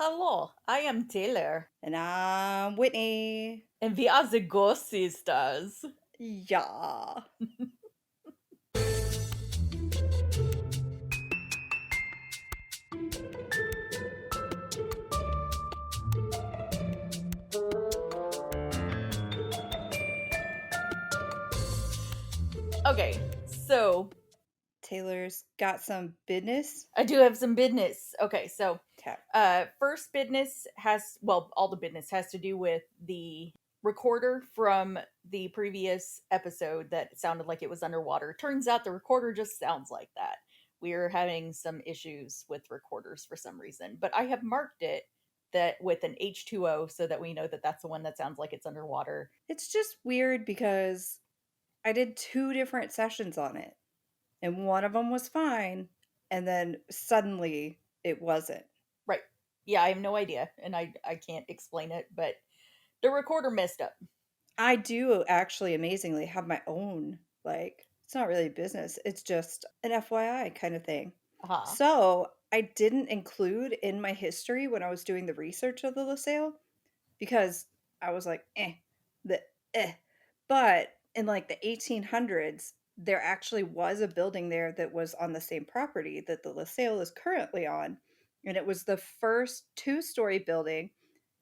Hello, I am Taylor, And I'm Whitney. and we are the Ghost Sisters. Yeah. Okay, so Taylor's got some business. I do have some business. Okay, so Tap. first business all the business has to do with the recorder from the previous episode that sounded like it was underwater. Turns out the recorder just sounds like that. We're having some issues with recorders for some reason, but I have marked it that with an H2O so that we know that that's the one that sounds like it's underwater. It's just weird because I did two different sessions on it, and one of them was fine, and then suddenly it wasn't. Right. Yeah, I have no idea, and I can't explain it, but the recorder messed up. I do actually amazingly have my own, like, it's not really business, it's just an FYI kind of thing. Uh-huh. So I didn't include in my history when I was doing the research of the LaSalle because I was like, the eh. But in like the 1800s, there actually was a building there that was on the same property that the LaSalle is currently on. And it was the first two-story building,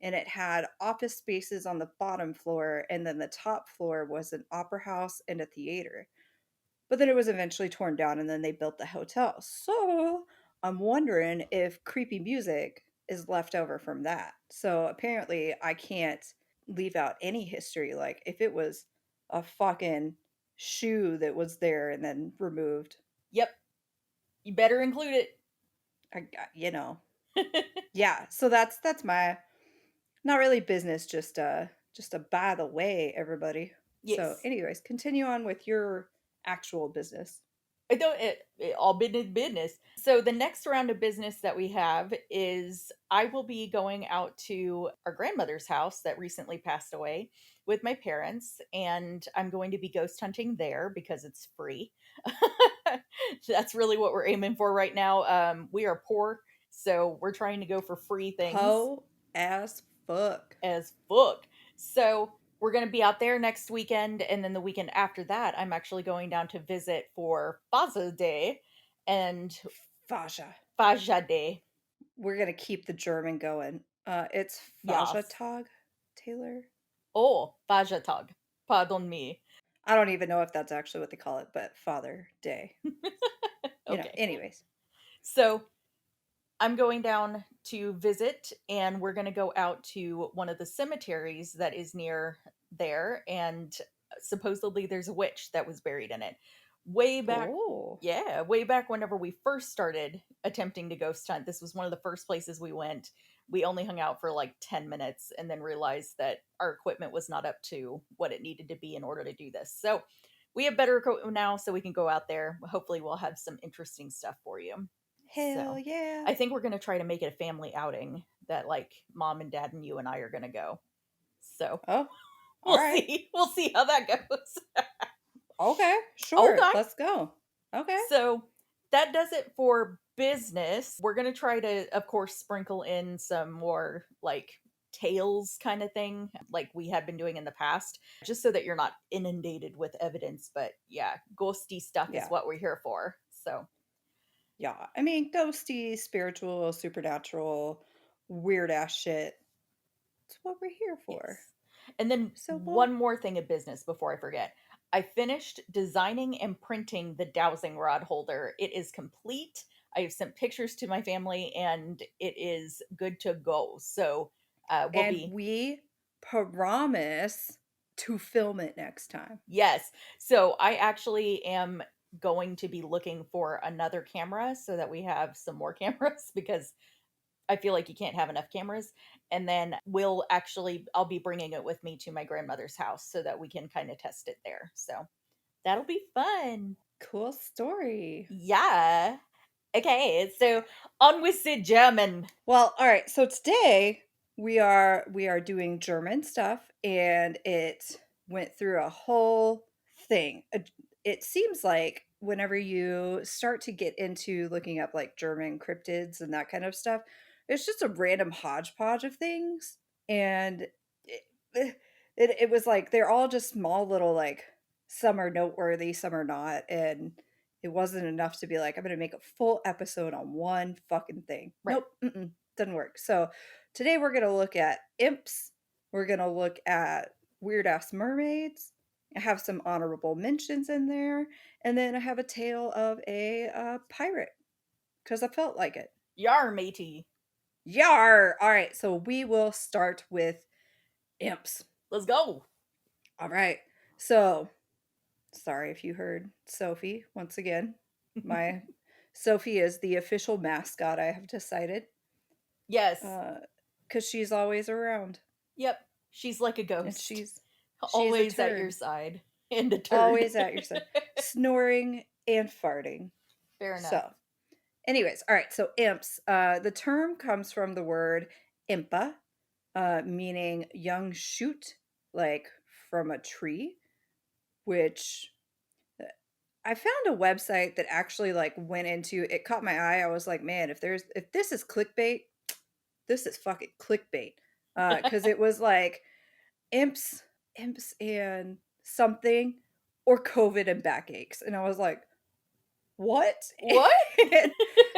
and it had office spaces on the bottom floor, and then the top floor was an opera house and a theater. But then it was eventually torn down and then they built the hotel. So I'm wondering if creepy music is left over from that. So apparently I can't leave out any history. Like if it was a fucking shoe that was there and then removed, Yep. You better include you know. it. Yeah, so that's my not really business, just a by the way, everybody. So Yes. anyways, continue on with your actual business. It don't it all business. So the next round of business that we have is I will be going out to our grandmother's house that recently passed away with my parents, and I'm going to be ghost hunting there because it's free. That's really what we're aiming for right now. We are poor, so we're trying to go for free things Hoe as fuck. as fuck. So we're going to be out there next weekend, and then the weekend after that, I'm actually going down to visit for Faza Day and Fascia. Faja Day. We're gonna keep the German going. It's Fascia Yes. Tag, Taylor. Oh, Faja Tag. Pardon me. I don't even know if that's actually what they call it, but Father Day. Okay. Anyways. So I'm going down to visit, and we're going to go out to one of the cemeteries that is near there. And supposedly there's a witch that was buried in it. Way back, Oh. yeah, way back whenever we first started attempting to ghost hunt, this was one of the first places we went. We only hung out for like 10 minutes and then realized that our equipment was not up to what it needed to be in order to do this. So we have better equipment now, so we can go out there. Hopefully, we'll have some interesting stuff for you. Hell So, yeah. I think we're gonna try to make it a family outing that like mom and dad and you and I are gonna go. So Oh, all we'll right. see. We'll see how that goes. Okay, sure. Okay. Let's go. Okay. So that does it for business. We're gonna try to, of course, sprinkle in some more like tales kind of thing, like we have been doing in the past, just so that you're not inundated with evidence. But yeah, ghosty stuff is Yeah. what we're here for. So Yeah. I mean, ghosty, spiritual, supernatural, weird ass shit. It's what we're here for. yes. And then So one we'll more thing of business before I forget. I finished designing and printing the dowsing rod holder. It is complete. I have sent pictures to my family and it is good to go. So we'll and be, we promise to film it next time. yes. So I actually am going to be looking for another camera so that we have some more cameras because I feel like you can't have enough cameras. And then I'll be bringing it with me to my grandmother's house so that we can kind of test it there. So that'll be fun. Cool story. Yeah. Okay. So on with the German. Well, all right. So today we are doing German stuff, and it went through a whole thing. It seems like whenever you start to get into looking up like German cryptids and that kind of stuff, it's just a random hodgepodge of things, and it was like they're all just small little like some are noteworthy, some are not, and it wasn't enough to be like I'm gonna make a full episode on one fucking thing. Right. Nope, doesn't work. So today we're gonna look at imps. We're gonna look at weird ass mermaids. I have some honorable mentions in there, and then I have a tale of a pirate because I felt like it. Yar, matey. Yar! All right, so we will start with imps. Let's go. All right, so sorry if you heard Sophie once again. My Sophie is the official mascot, I have decided, Yes. because she's always around Yep. She's like a and ghost. she's a Always at your turd, side. And a turd. always at your side, snoring and farting. Fair enough. So, anyways, all right. So imps. The term comes from the word impa, meaning young shoot, like from a tree. Which I found a website that actually like went into. It caught my eye. I was like, man, if this is clickbait, this is fucking clickbait. Because it was like imps, imps, and something, or COVID and backaches, and I was like, what? What? And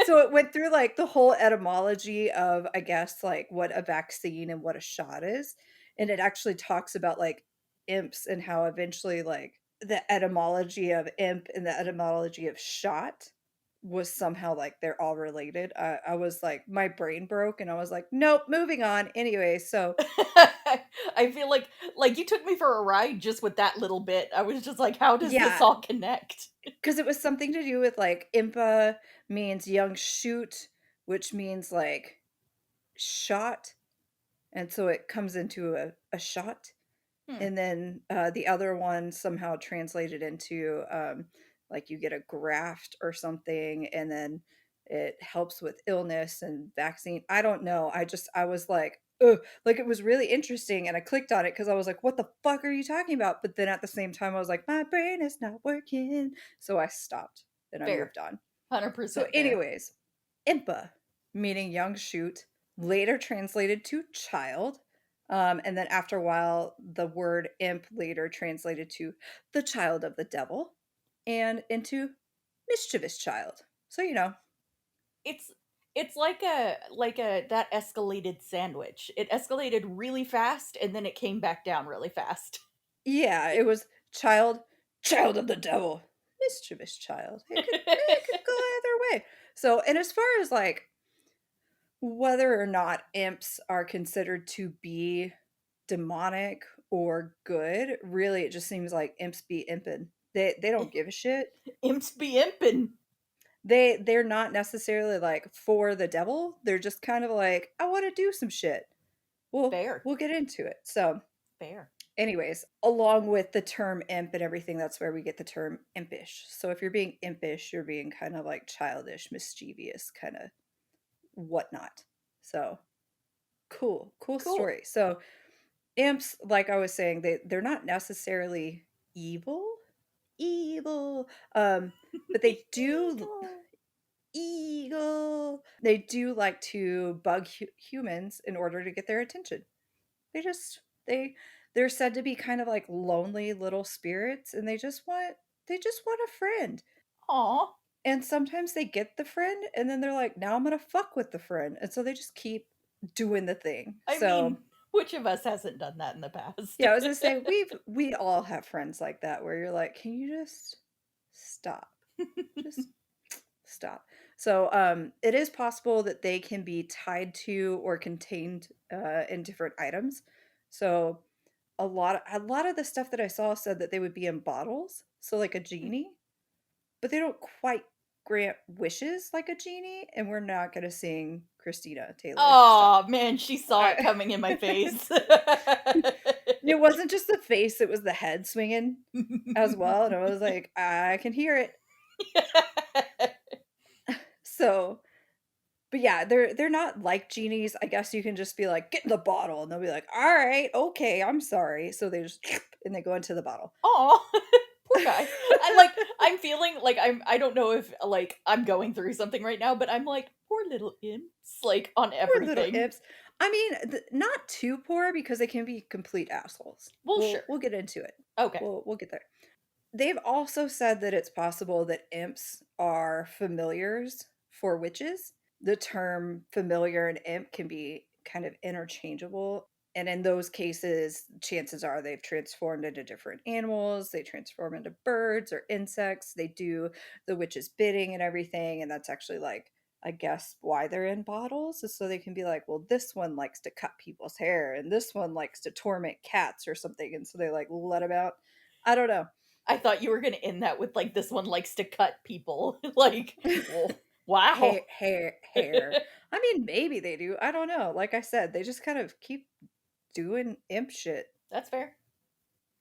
so it went through like the whole etymology of, I guess, like what a vaccine and what a shot is. And it actually talks about like imps and how eventually like the etymology of imp and the etymology of shot was somehow like they're all related. I was like, my brain broke and I was like, nope, moving on. Anyway, so I feel like you took me for a ride just with that little bit. I was just like, how does this yeah, all connect? because it was something to do with like impa means young shoot, which means like shot, and so it comes into a shot. Hmm. And then the other one somehow translated into like you get a graft or something, and then it helps with illness and vaccine. I don't know. I was like, ugh, like it was really interesting, and I clicked on it because I was like, what the fuck are you talking about? But then at the same time, I was like, my brain is not working, so I stopped and I Fair. moved on. So, 100% fair. anyways, impa, meaning young shoot, later translated to child. And then after a while, the word imp later translated to the child of the devil and into mischievous child. So, It's it's like a that escalated sandwich. It escalated really fast and then it came back down really fast. yeah, it was child, child of the devil, mischievous child. It could go either way. So, and as far as like whether or not imps are considered to be demonic or good, really it just seems like imps be imping. They don't give a shit. Imps be impin'. They're not necessarily like for the devil. They're just kind of like, I want to do some shit. Fair. We'll get into it. So, Fair. anyways, along with the term imp and everything, that's where we get the term impish. So if you're being impish, you're being kind of like childish, mischievous, kind of whatnot. So cool Cool. story. So imps, like I was saying, they're not necessarily evil, evil, but they do Eagle. they do like to bug humans in order to get their attention. They just they're said to be kind of like lonely little spirits, and they just want a friend. Aw. And sometimes they get the friend and then they're like, now I'm gonna fuck with the friend, and so they just keep doing the thing. I So mean, which of us hasn't done that in the past? yeah, I was gonna say we all have friends like that where you're like, can you just stop? Just stop. So it is possible that they can be tied to or contained in different items. So a lot of the stuff that I saw said that they would be in bottles, so like a genie, but they don't quite grant wishes like a genie, and we're not gonna sing Christina Taylor stuff. Oh man, she saw it I, coming in my face. it wasn't just the face; it was the head swinging as well, and I was like, I can hear it. So, but yeah, they're not like genies. I guess you can just be like, get in the bottle, and they'll be like, all right, okay, I'm sorry. So they just and they go into the bottle. Aw, poor guys. I'm feeling like I don't know if like I'm going through something right now, but I'm like, poor little imps, like on Poor little everything. imps. I mean, not too poor because they can be complete assholes. Well, We'll sure. get into it. Okay. We'll get there. They've also said that it's possible that imps are familiars for witches. The term familiar and imp can be kind of interchangeable. And in those cases, chances are they've transformed into different animals. They transform into birds or insects. They do the witch's bidding and everything. And that's actually like, I guess, why they're in bottles is so they can be like, well, this one likes to cut people's hair and this one likes to torment cats or something. And so they like let them out. I don't know. I thought you were gonna end that with like this one likes to cut people. Like, well, wow. Hair. I mean, maybe they do. I don't know. Like I said, they just kind of keep doing imp shit. That's fair.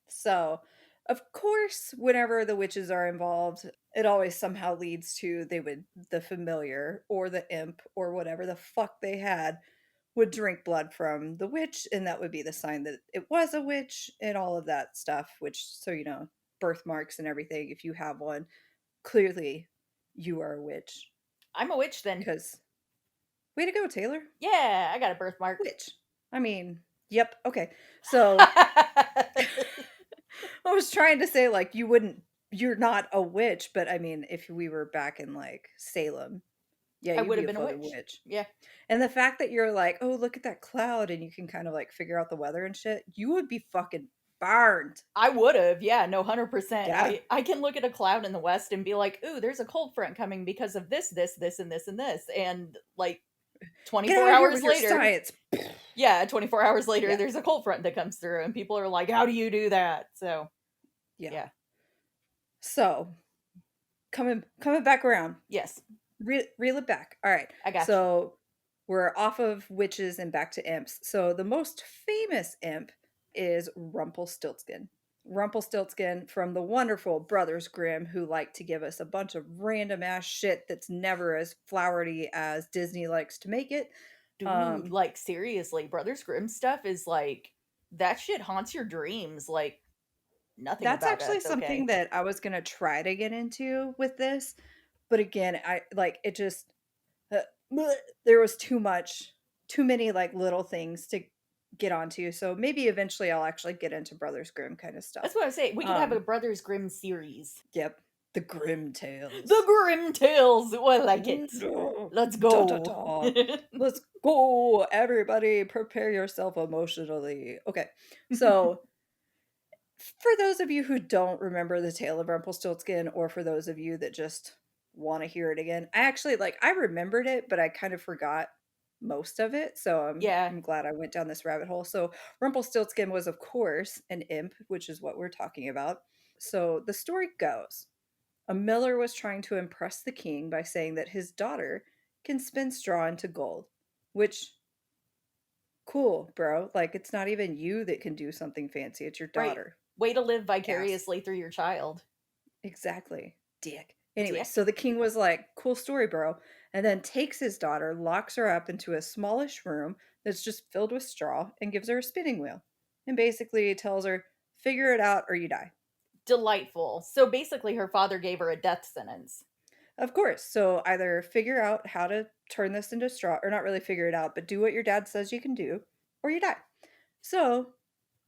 So, of course, whenever the witches are involved, it always somehow leads to the familiar or the imp or whatever the fuck they had would drink blood from the witch, and that would be the sign that it was a witch and all of that stuff, which, so birthmarks and everything, if you have one, clearly you are a witch. I'm a witch then. Because, way to go, Taylor. Yeah, I got a birthmark. Witch. I mean, yep. Okay. So I was trying to say, like, you're not a witch, but I mean, if we were back in like Salem, yeah, I you'd would be have a been a fucking witch. witch. Yeah. And the fact that you're like, oh, look at that cloud, and you can kind of like figure out the weather and shit, you would be fucking burned. I would have. Yeah, no, 100%. Yeah. I can look at a cloud in the west and be like, "Ooh, there's a cold front coming because of this, and this, and this." And like Get 24 out of here hours with your later, science. yeah, 24 hours later, Yeah. there's a cold front that comes through, and people are like, "How do you do that?" So, Yeah. yeah. So coming back around. Yes, Reel it back. All right. I got you. So we're off of witches and back to imps. So the most famous imp is Rumpelstiltskin. Rumpelstiltskin from the wonderful Brothers Grimm, who like to give us a bunch of random ass shit that's never as flowery as Disney likes to make it. Dude, like seriously, Brothers Grimm stuff is like that shit haunts your dreams like nothing That's about actually it's something okay. that I was gonna try to get into with this, but again, I like it just uh, bleh, there was too many like little things to get onto. So maybe eventually I'll actually get into Brothers Grimm kind of stuff. That's what I'm saying. We could have a Um, Brothers Grimm series. yep, the Grimm The Tales. Grim Tales. Oh, I like it. Let's Da da go. da. Let's go, everybody. Prepare yourself emotionally. Okay, so for those of you who don't remember the tale of Rumpelstiltskin, or for those of you that just want to hear it again, I actually like I remembered it, but I kind of forgot most of it. So Yeah, I'm glad I went down this rabbit hole. So Rumpelstiltskin was, of course, an imp, which is what we're talking about. So the story goes: a miller was trying to impress the king by saying that his daughter can spin straw into gold, which cool, bro. Like it's not even you that can do something fancy; it's your right. daughter. Way to live Ass. vicariously through your child. Exactly. Dick. Anyway, so Dick. the king was like, cool story, bro. And then takes his daughter, locks her up into a smallish room that's just filled with straw, and gives her a spinning wheel. And basically tells her, figure it out or you die. Delightful. So basically, her father gave her a death sentence. Of course. So either figure out how to turn this into straw, or not really figure it out, but do what your dad says you can do, or you die. So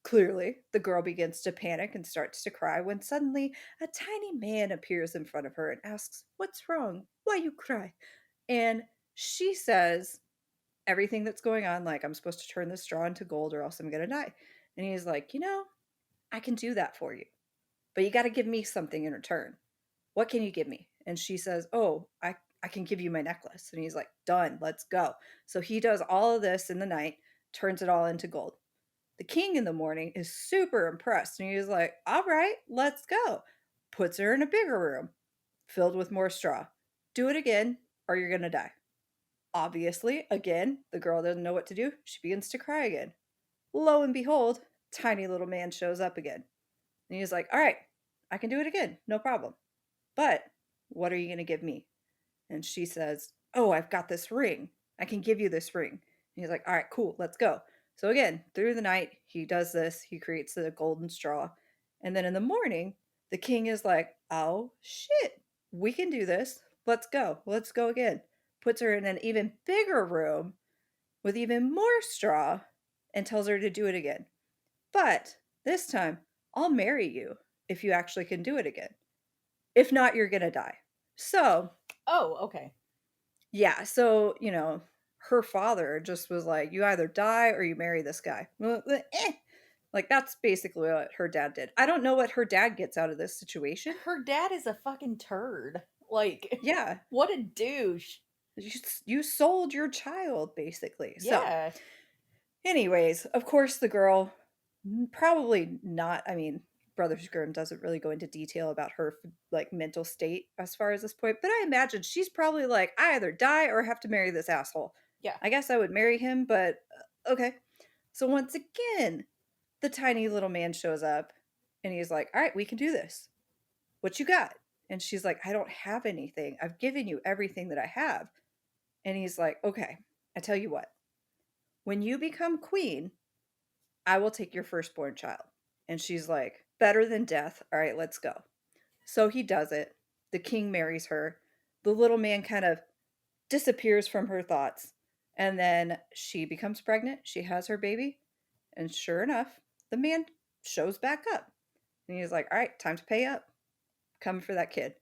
clearly, the girl begins to panic and starts to cry when suddenly a tiny man appears in front of her and asks, what's wrong? Why you cry? And she says everything that's going on, like, I'm supposed to turn this straw into gold or else I'm going to die. And he's like, I can do that for you, but you got to give me something in return. What can you give me? And she says, oh, I can give you my necklace. And he's like, done, let's go. So he does all of this in the night, turns it all into gold. The king in the morning is super impressed and he's like, all right, let's go. Puts her in a bigger room filled with more straw. Do it again or you're going to die. Obviously, again, the girl doesn't know what to do. She begins to cry again. Lo and behold, tiny little man shows up again. And he's like, all right, I can do it again. No problem. But what are you going to give me? And she says, oh, I've got this ring. I can give you this ring. And he's like, all right, cool, let's go. So again, through the night, he does this. He creates the golden straw. And then in the morning, The king is like, "Oh, shit. We can do this. Let's go. Let's go again." Puts her in an even bigger room with even more straw and tells her to do it again. But this time, I'll marry you if you actually can do it again. If not, you're going to die. So, Oh, okay. yeah. So, her father just was like, you either die or you marry this guy. Well, like, that's basically what her dad did. I don't know what her dad gets out of this situation. Her dad is a fucking turd. Like, Yeah. what a douche. You sold your child, basically. So, Yeah. anyways, of course, the girl, probably not. I mean, Brothers Grimm doesn't really go into detail about her like mental state as far as this point, but I imagine she's probably like, I either die or have to marry this asshole. Yeah. I guess I would marry him, but okay. So once again, the tiny little man shows up and he's like, all right, we can do this. What you got? And she's like, I don't have anything. I've given you everything that I have. And he's like, okay, I tell you what, when you become queen, I will take your firstborn child. And she's like, better than death. All right, let's go. So he does it. The king marries her. The little man kind of disappears from her thoughts. And then she becomes pregnant. She has her baby. And sure enough, the man shows back up. And he's like, all right, time to pay up. Come for that kid.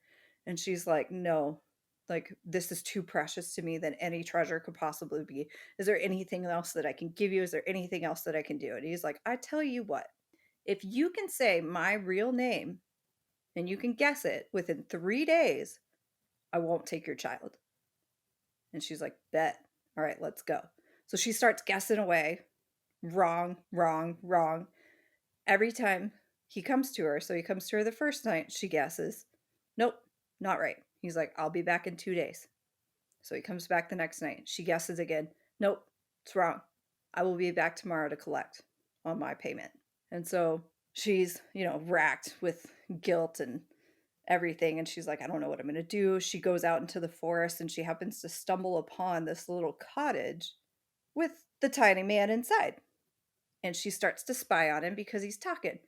And she's like, no, like, this is too precious to me than any treasure could possibly be. Is there anything else that I can give you? Is there anything else that I can do? And he's like, I tell you what, if you can say my real name and you can guess it within 3 days, I won't take your child. And she's like, bet. All right, let's go. So she starts guessing away. Wrong, wrong, wrong. Every time he comes to her, so he comes to her the first night, she guesses. Nope, not right. He's like, I'll be back in 2 days. So he comes back the next night. She guesses again. Nope, it's wrong. I will be back tomorrow to collect on my payment. And so she's, racked with guilt and everything. And she's like, I don't know what I'm going to do. She goes out into the forest and she happens to stumble upon this little cottage with the tiny man inside. And she starts to spy on him because he's talking.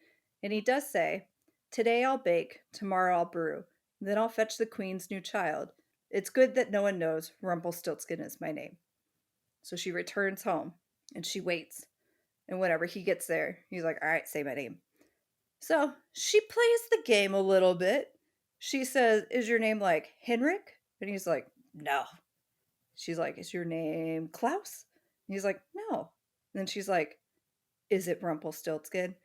And he does say, today I'll bake, tomorrow I'll brew, then I'll fetch the queen's new child. It's good that no one knows Rumpelstiltskin is my name. So she returns home and she waits. And whenever he gets there, he's like, all right, say my name. So she plays the game a little bit. She says, is your name like Henrik? And he's like, no. She's like, is your name Klaus? And he's like, no. And then she's like, is it Rumpelstiltskin?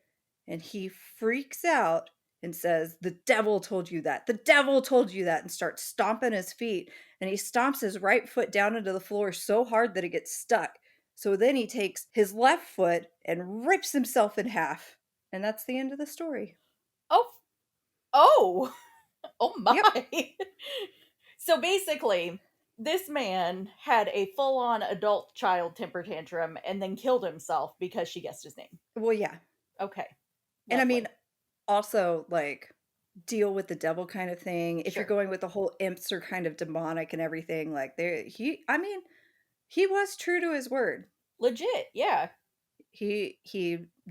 And he freaks out and says, the devil told you that. The devil told you that. And starts stomping his feet. And he stomps his right foot down into the floor so hard that it gets stuck. So then he takes his left foot and rips himself in half. And that's the end of the story. Oh, oh, oh Yep. my. So basically, this man had a full on adult child temper tantrum and then killed himself because she guessed his name. Well, yeah. Okay. And I mean, Lovely. also, like, deal with the devil kind of thing. If you're Sure. going with the whole imps are kind of demonic and everything, like, I mean, he was true to his word. Legit. Yeah. He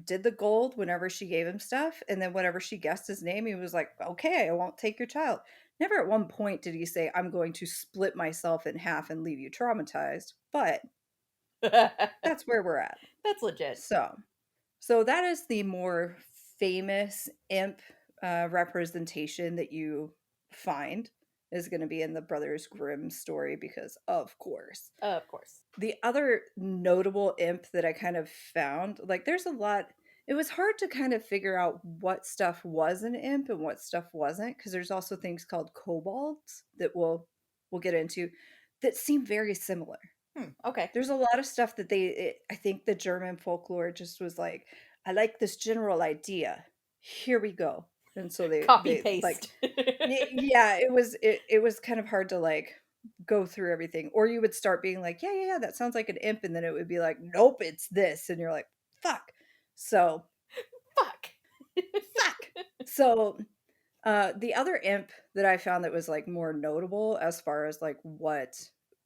did the gold whenever she gave him stuff, and then whenever she guessed his name, he was like, "Okay, I won't take your child." Never at one point did he say, "I'm going to split myself in half and leave you traumatized," but That's that's where we're at. legit. So that is the more famous imp representation that you find is going to be in the Brothers Grimm story because, of course. Of course. The other notable imp that I kind of found, like, there's a lot. It was hard to kind of figure out what stuff was an imp and what stuff wasn't because there's also things called kobolds that we'll get into that seem very similar. Okay. There's a lot of stuff that I think the German folklore just was like, I like this general idea. Here we go. And so Copy they like, paste. yeah, it was kind of hard to like go through everything. Or you would start being like, yeah, yeah, yeah, that sounds like an imp, and then it would be like, nope, it's this, and you're like, fuck. So Fuck. fuck. So the other imp that I found that was like more notable as far as like what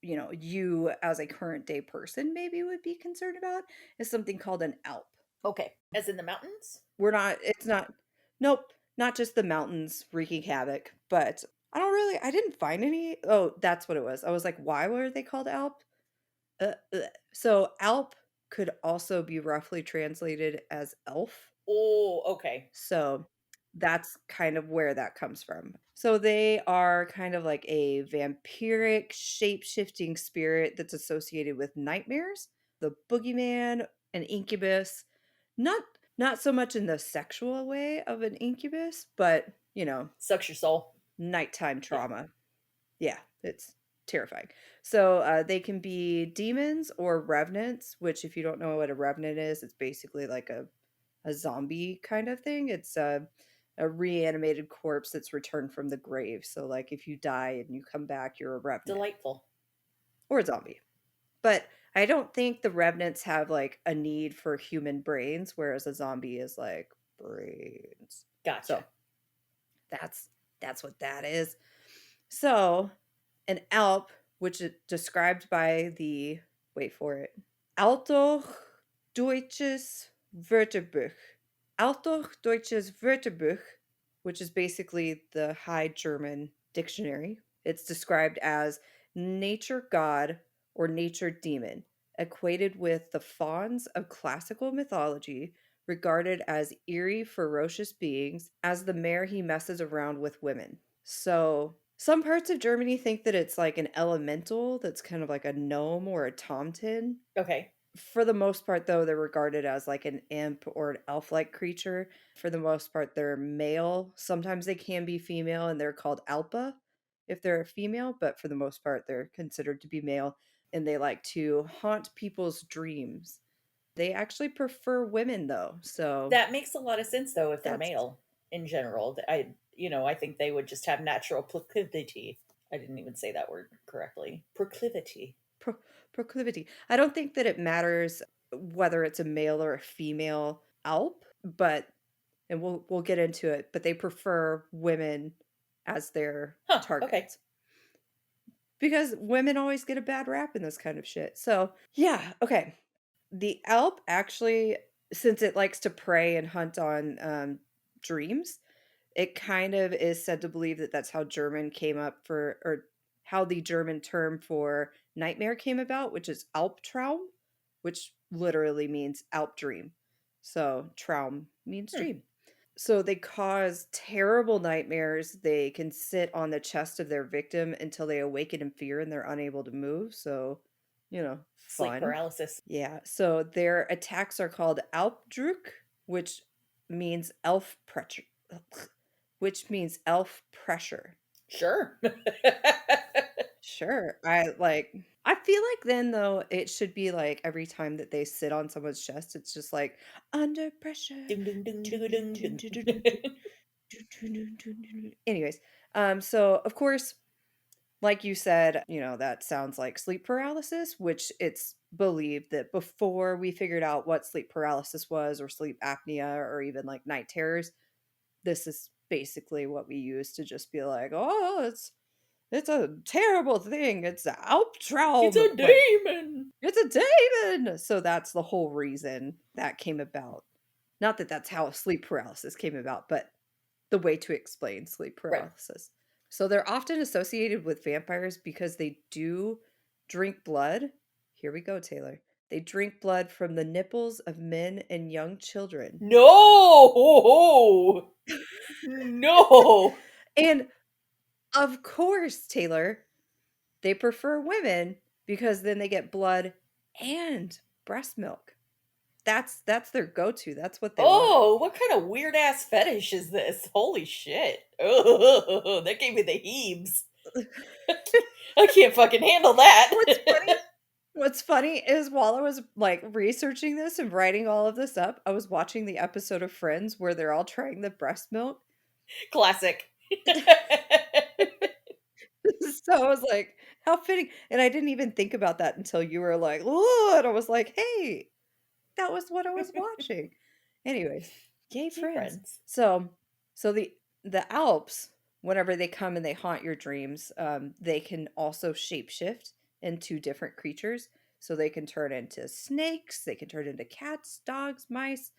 you as a current day person maybe would be concerned about is something called an Alp. Okay. As in the mountains? It's not, nope, not just the mountains wreaking havoc, but I didn't find any. Oh, that's what it was. I was like, why were they called Alp? So Alp could also be roughly translated as elf. Oh, okay. So that's kind of where that comes from. So they are kind of like a vampiric, shape-shifting spirit that's associated with nightmares, the boogeyman, an incubus. Not not so much in the sexual way of an incubus, but, Sucks your soul. nighttime Yeah. trauma. Yeah, it's terrifying. So they can be demons or revenants, which if you don't know what a revenant is, it's basically like a zombie kind of thing. It's a reanimated corpse that's returned from the grave. So like if you die and you come back, you're a revenant Delightful. or a zombie. But I don't think the revenants have like a need for human brains, whereas a zombie is like brains. So Gotcha. that's what that is. So an Alp, which is described by the wait for it, Altdeutsches Wörterbuch. Altdeutsches Wörterbuch, which is basically the High German dictionary. It's described as nature god or nature demon, equated with the fauns of classical mythology, regarded as eerie, ferocious beings, as the mare he messes around with women. So, some parts of Germany think that it's like an elemental that's kind of like a gnome or a tomten. Okay. For the most part, though, they're regarded as like an imp or an elf like creature. For the most part, they're male. Sometimes they can be female and they're called alpa if they're a female, but for the most part, they're considered to be male and they like to haunt people's dreams. They actually prefer women, though. So That makes a lot of sense though if they're that's male in general. I think they would just have natural proclivity. I didn't even say that word correctly. Proclivity. pro- proclivity. I don't think that it matters whether it's a male or a female alp, but and we'll get into it, but they prefer women as their Huh, okay. targets because women always get a bad rap in this kind of shit. So, yeah, okay. The Alp actually, since it likes to prey and hunt on dreams, it kind of is said to believe that that's how German came up for, or how the German term for nightmare came about, which is Albtraum, which literally means Alp dream. So, Traum means Hmm. dream. So they cause terrible nightmares. They can sit on the chest of their victim until they awaken in fear and they're unable to move. So, Sleep fun. paralysis. Yeah. So their attacks are called Alpdruck, which means elf pressure, which means elf pressure. Sure. Sure. I feel like then though it should be like every time that they sit on someone's chest, it's just like under pressure. Ding ding ding Dun, ding dun, ding dun, ding. dun, dun, dun, dun. Anyways, so of course, like you said, that sounds like sleep paralysis, which it's believed that before we figured out what sleep paralysis was or sleep apnea or even like night terrors, this is basically what we use to just be like, oh, it's a terrible thing. It's an It's Albtraum. a Like demon. it's a demon. So that's the whole reason that came about. Not that that's how sleep paralysis came about, but the way to explain sleep Right. paralysis. So they're often associated with vampires because they do drink blood. Here we go, Taylor. They drink blood from the nipples of men and young children. No. No. And of course, Taylor, they prefer women because then they get blood and breast milk. That's their go-to. That's what they want. Oh, what kind of weird ass fetish is this? Holy shit. Oh, that gave me the heaves. I can't fucking handle that. What's funny What's funny is while I was like researching this and writing all of this up, I was watching the episode of Friends where they're all trying the breast milk. Classic. So I was like, how fitting. And I didn't even think about that until you were like, oh, and I was like, hey, that was what I was watching. Anyways, yay, Yay, Friends. friends. So the Alps, whenever they come and they haunt your dreams, they can also shapeshift into different creatures. So they can turn into snakes, they can turn into cats, dogs, mice,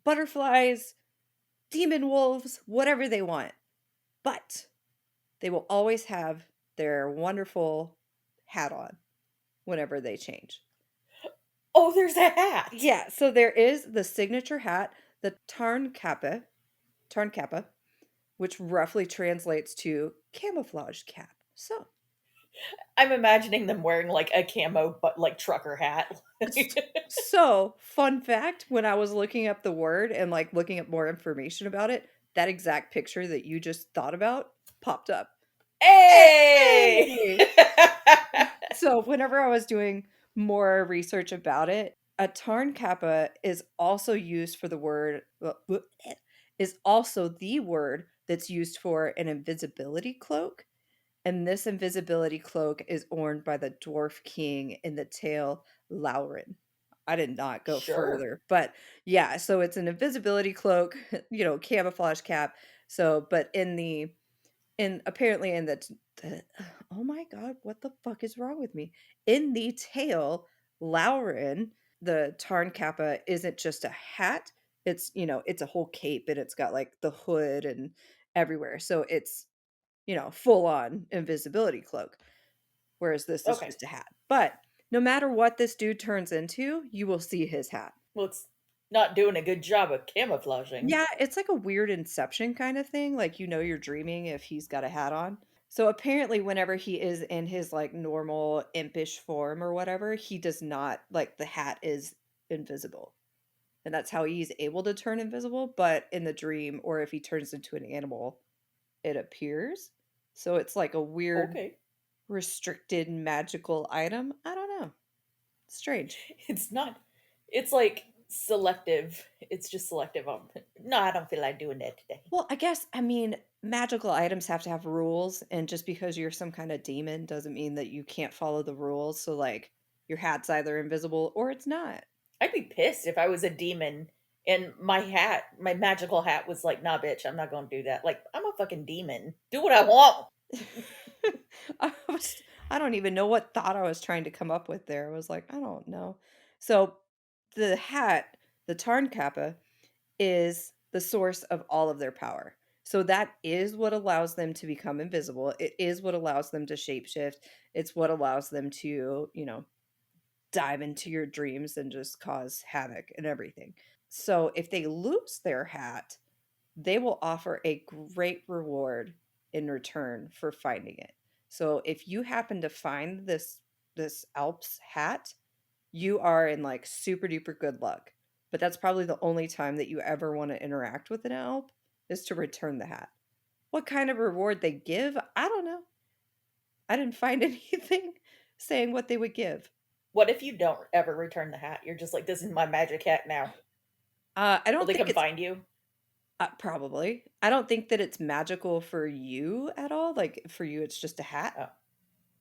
butterflies, demon wolves, whatever they want. But they will always have their wonderful hat on whenever they change. Oh, there's a hat. Yeah, so there is the signature hat, the Tarnkappa, which roughly translates to camouflage cap. So, I'm imagining them wearing like a camo, but like trucker hat. s- so fun fact, when I was looking up the word and like looking up more information about it, that exact picture that you just thought about popped up. Hey! Hey! So whenever I was doing more research about it, a tarn kappa is also used for the word is also the word that's used for an invisibility cloak. And this invisibility cloak is worn by the dwarf king in the tale Lauren. I did not go Sure. further, but yeah, so it's an invisibility cloak, camouflage cap. So, but in apparently in the oh my god, what the fuck is wrong with me? In the tale, Lauren, the Tarn Kappa isn't just a hat. It's a whole cape and it's got like the hood and everywhere. So it's, full on invisibility cloak. Whereas this is Okay. just a hat. But no matter what this dude turns into, you will see his hat. Well, it's not doing a good job of camouflaging. Yeah, it's like a weird inception kind of thing, like, you're dreaming if he's got a hat on. So, apparently, whenever he is in his, like, normal impish form or whatever, he does not like, the hat is invisible, and that's how he's able to turn invisible, but in the dream, or if he turns into an animal, it appears. So, it's like a weird, Okay. restricted magical item. I don't know. Strange. It's not, it's like selective. It's just selective on, no, I don't feel like doing that today. Well, I mean, magical items have to have rules, and just because you're some kind of demon doesn't mean that you can't follow the rules. So, like, your hat's either invisible or it's not. I'd be pissed if I was a demon and my magical hat was like, nah, bitch, I'm not gonna do that. Like, I'm a fucking demon. Do what I want. I don't even know what thought I was trying to come up with there. I was like, I don't know. So, the hat, the Tarn Kappa, is the source of all of their power. So that is what allows them to become invisible. It is what allows them to shapeshift. It's what allows them to, dive into your dreams and just cause havoc and everything. So if they lose their hat, they will offer a great reward in return for finding it. So if you happen to find this Alps hat, you are in like super duper good luck. But that's probably the only time that you ever want to interact with an Alp is to return the hat. What kind of reward they give, I don't know. I didn't find anything saying what they would give. What if you don't ever return the hat? You're just like, this is my magic hat now. I Will don't they think come it's find you? probably. I don't think that it's magical for you at all. Like for you, it's just a hat. Oh.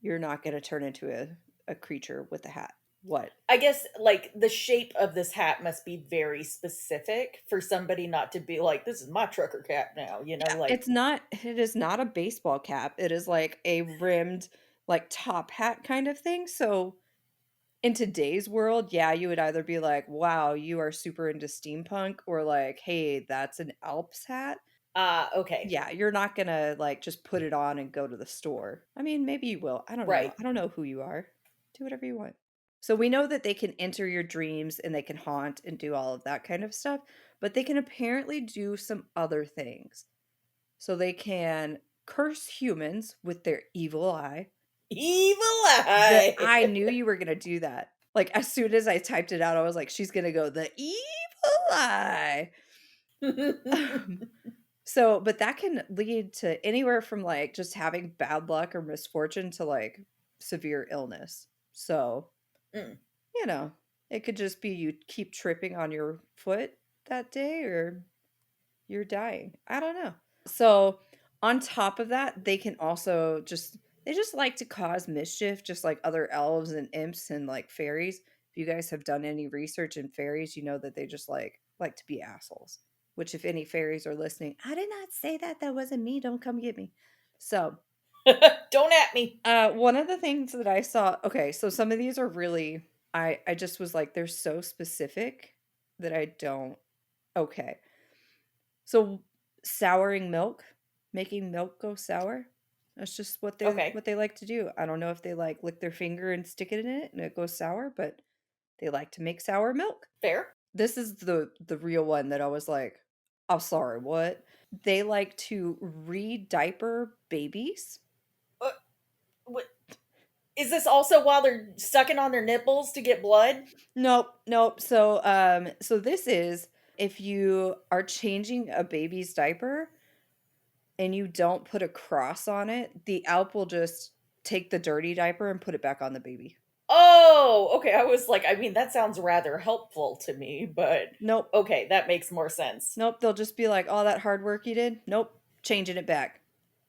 You're not going to turn into a creature with a hat. What? I guess like the shape of this hat must be very specific for somebody not to be like, this is my trucker cap now, Yeah, like, it is not a baseball cap. It is like a rimmed, like top hat kind of thing. So in today's world, yeah, you would either be like, wow, you are super into steampunk, or like, hey, that's an Alps hat. okay. Yeah, you're not gonna like just put it on and go to the store. I mean, maybe you will. I don't know. Right. I don't know who you are. Do whatever you want. So we know that they can enter your dreams and they can haunt and do all of that kind of stuff, but they can apparently do some other things. So they can curse humans with their evil eye. Evil That eye. I knew you were gonna do that. Like, as soon as I typed it out, I was like, "She's gonna go, 'The evil eye.'" So, but that can lead to anywhere from, like, just having bad luck or misfortune to, like, severe illness. So, Mm. you know, it could just be you keep tripping on your foot that day or you're dying. I don't know. So, on top of that, they just like to cause mischief just like other elves and imps and like fairies. If you guys have done any research in fairies, you know that they just like to be assholes. Which if any fairies are listening, I did not say that. That wasn't me. Don't come get me. So, Don't at me. one of the things that I saw, okay, so some of these are really I just was like they're so specific that I don't okay. So souring milk, making milk go sour. That's just Okay. what they like to do. I don't know if they like lick their finger and stick it in it and it goes sour, but they like to make sour milk. Fair. This is the real one that I was like, "Oh, sorry, what?" They like to re-diaper babies. Uh, what, is this also while they're sucking on their nipples to get blood? Nope, nope. So this is if you are changing a baby's diaper and you don't put a cross on it, the Alp will just take the dirty diaper and put it back on the baby. Oh, okay. I was like, I mean, that sounds rather helpful to me, but Nope, okay, that makes more sense. nope. They'll just be like, "All that hard work you did? Nope, changing it back.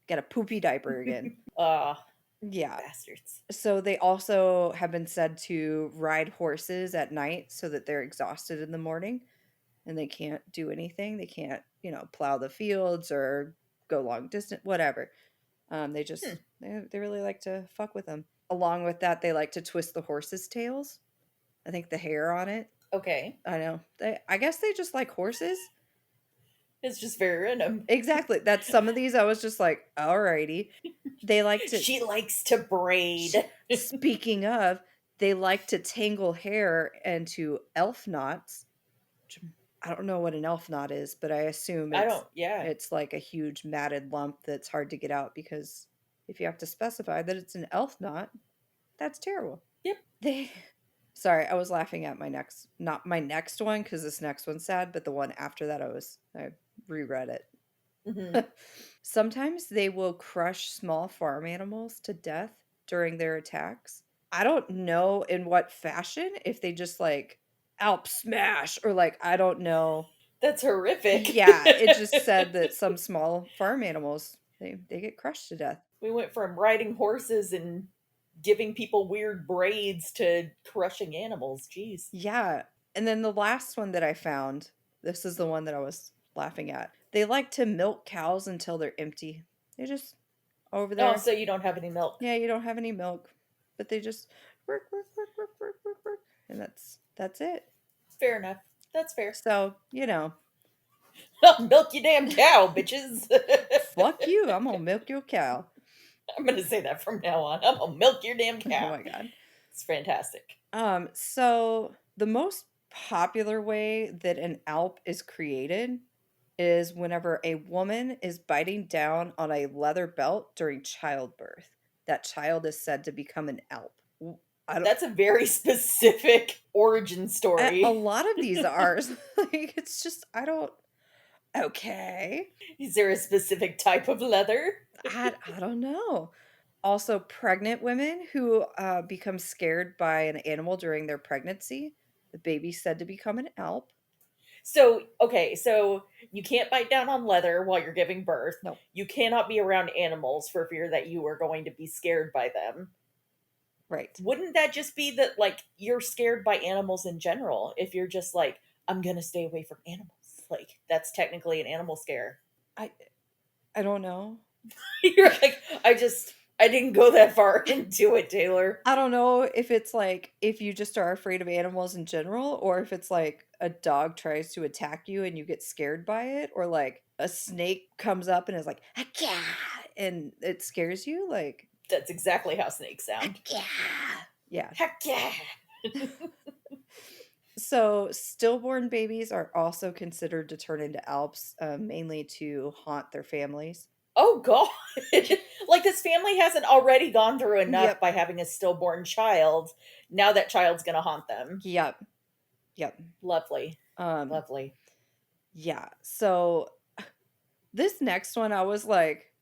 Got a poopy diaper again." Ah, Yeah. bastards. So they also have been said to ride horses at night so that they're exhausted in the morning and they can't do anything. They can't, plow the fields or go long distance, whatever. They Hmm. just they really like to fuck with them. Along with that, they like to twist the horses' tails. I think the hair on it. Okay. I know. I guess they just like horses. It's just very random. Exactly. That's some of these I was just like, alrighty. They like to She likes to sh- braid. speaking of, they like to tangle hair into elf knots. which I don't know what an elf knot is, but I assume I don't, yeah. it's like a huge matted lump that's hard to get out because if you have to specify that it's an elf knot, that's terrible. Yep. They Sorry, I was laughing at my next not my next one because this next one's sad, but the one after that I reread Hmm. it. Sometimes they will crush small farm animals to death during their attacks. I don't know in what fashion, if they just like Alp smash or like I don't know. That's horrific. Yeah, it just said that some small farm animals they get crushed to death. We went from riding horses and giving people weird braids to crushing animals. Jeez. Yeah. And then the last one that I found, this is the one that I was laughing at. They like to milk cows until they're empty. They just over Oh, there. so you don't have any milk. Yeah, you don't have any milk, but they just work, work, work, work, work, work, work, and that's it. Fair enough. That's fair. So, Milk you damn cow, bitches. fuck you. I'm gonna milk your cow. I'm gonna say that from now on. I'm gonna milk your damn Oh cow. my god. It's fantastic. So the most popular way that an Alp is created is whenever a woman is biting down on a leather belt during childbirth. That child is said to become an Alp. I don't. That's a very specific origin A story. lot of these are like it's just I don't. Okay, Is there a specific type of leather? I don't know. Also, pregnant women who become scared by an animal during their pregnancy, the baby's said to become an Alp. So, okay, so you can't bite down on leather while you're giving birth. No, You cannot be around animals for fear that you are going to be scared by them. right. Wouldn't that just be that, like, you're scared by animals in general if you're just like, I'm gonna stay away from animals? Like, that's technically an animal scare. I I don't know. You're like, I didn't go that far into it, Taylor. I don't know if it's like if you just are afraid of animals in general, or if it's like a dog tries to attack you and you get scared by it, or like a snake comes up and is like, "Haka!" and it scares you. Like, That's exactly how snakes sound. "Haka!" Yeah. Heck yeah. So, stillborn babies are also considered to turn into Alps, mainly to haunt their families. Oh god. Like this family hasn't already gone through enough Yep. by having a stillborn child. Now that child's gonna haunt them. Yep. Yep. Lovely. Um, Lovely. yeah. So, this next one, I was like,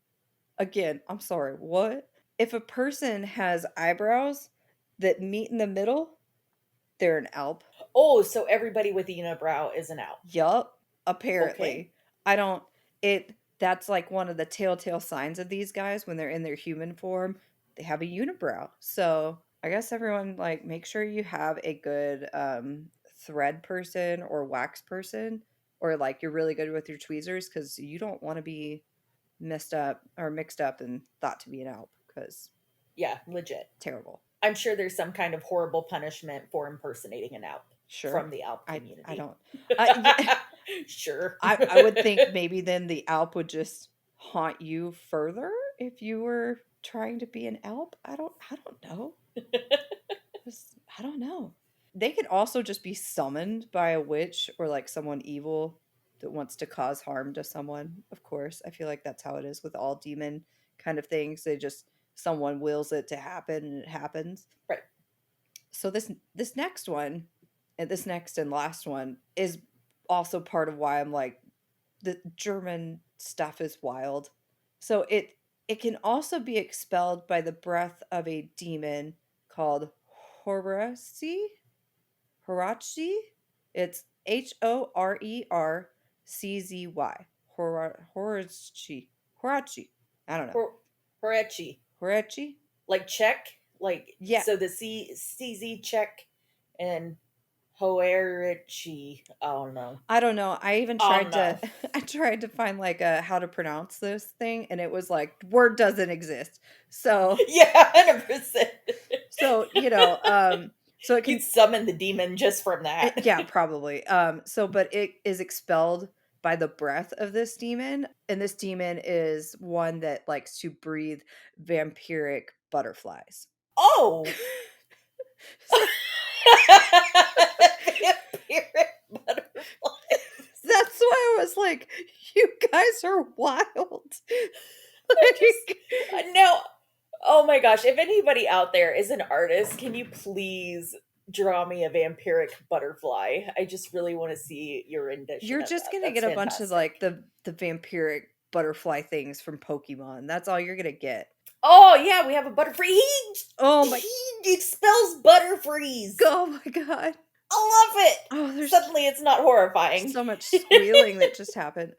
again, I'm sorry, what? If a person has eyebrows that meet in the middle, they're an Alp. Oh, so everybody with a unibrow is an out. Yup, Okay. apparently. I don't it That's like one of the telltale signs of these guys when they're in their human form. They have a unibrow. So, I guess everyone like make sure you have a good thread person or wax person or like you're really good with your tweezers cuz you don't want to be messed up or mixed up and thought to be an Alp cuz Yeah, legit. terrible. I'm sure there's some kind of horrible punishment for impersonating an out. Sure. from the Alp I community. don't yeah, Sure. I would think maybe then the Alp would just haunt you further if you were trying to be an Alp. I don't know. I don't know. They could also just be summoned by a witch or like someone evil that wants to cause harm to someone. Of course, I feel like that's how it is with all demon kind of things. They just someone wills it to happen and it happens. Right. So this next one and this next and last one is also part of why I'm like the German stuff is wild. So it can also be expelled by the breath of a demon called Horaci. Horaci. It's Horerczy. Horaci. Horaci. I don't know. Hor- Horechi. Horaci. Like Czech, like Yeah, so the CZ Czech and Hoerichi. Oh no. I don't know. I even Oh tried to no. I tried to find like a how to pronounce this thing and it was like word doesn't exist. So Yeah, 100%. you know, so it You'd can summon the demon just from that. yeah, probably. So but it is expelled by the breath of this demon and this demon is one that likes to breathe vampiric butterflies. Oh. So Vampiric butterflies. that's why I was like, you guys are wild. I just Like no. Oh my gosh, if anybody out there is an artist, can you please draw me a vampiric butterfly? I just really want to see your rendition you're of just that. gonna That's get a bunch of fantastic. like the vampiric butterfly things from Pokemon. That's all you're gonna get. Oh yeah, we have a butterfree. Oh my He expels butterfrees. oh my god. I love it. Oh, there's Suddenly, it's not horrifying. so much squealing that just happened.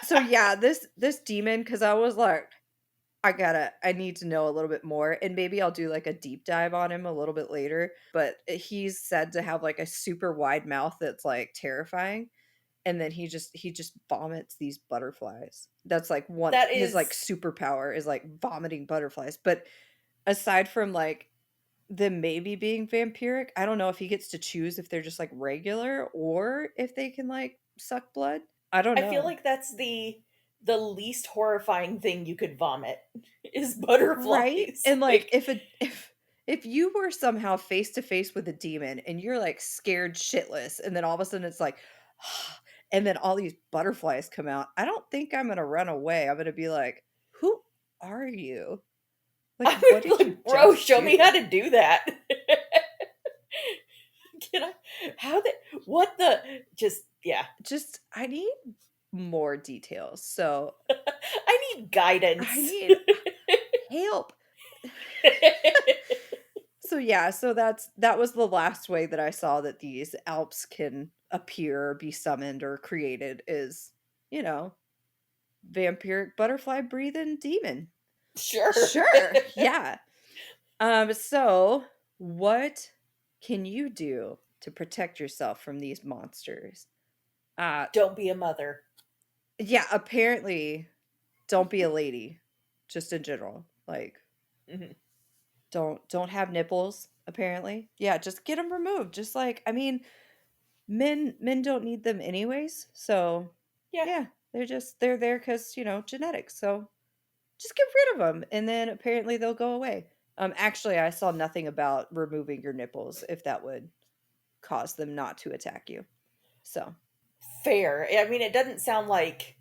So yeah, this demon, because I was like, I need to know a little bit more, and maybe I'll do like a deep dive on him a little bit later. But he's said to have like a super wide mouth that's like terrifying. And then he just vomits these butterflies. That's like one That his like is, superpower is like vomiting butterflies. But aside from like them maybe being vampiric, I don't know if he gets to choose if they're just like regular or if they can like suck blood. I don't I feel know. like that's the least horrifying thing you could vomit is Right? butterflies. And like Like if you were somehow face to face with a demon and you're like scared shitless and then all of a sudden it's like and then all these butterflies come out, I don't think I'm going to run away. I'm going to be like, "Who are you? Like I what would be did you like, bro, just show me how do?" to do that. Can I? How the? What the? Just yeah. Just I need more details. So, I need I guidance. need help. So yeah, so that was the last way that I saw that these Alps can appear or be summoned or created is, you know, vampiric butterfly breathing demon. Sure. Sure. Yeah. So what can you do to protect yourself from these monsters? Uh Don't be a mother. yeah, apparently don't be a lady just in general. Like Mhm. don't have nipples apparently. Yeah, just get them removed. Just like I mean, men don't need them anyways. So, Yeah. yeah, they're there cuz, genetics. So, just get rid of them and then apparently they'll go away. Actually, I saw nothing about removing your nipples if that would cause them not to attack you. So, Fair. I mean, it doesn't sound like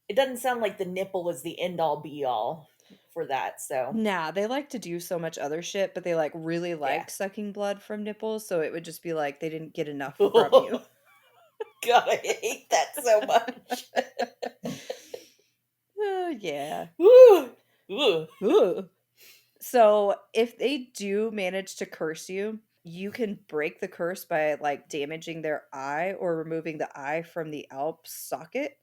the nipple is the end all be all for that. So nah, they like to do so much other shit, but they like really yeah. like sucking blood from nipples, so it would just be like they didn't get enough from you. God, I hate that so much. Oh, yeah. Ooh. Ooh. Ugh. So, if they do manage to curse you, you can break the curse by like damaging their eye or removing the eye from the Alps socket.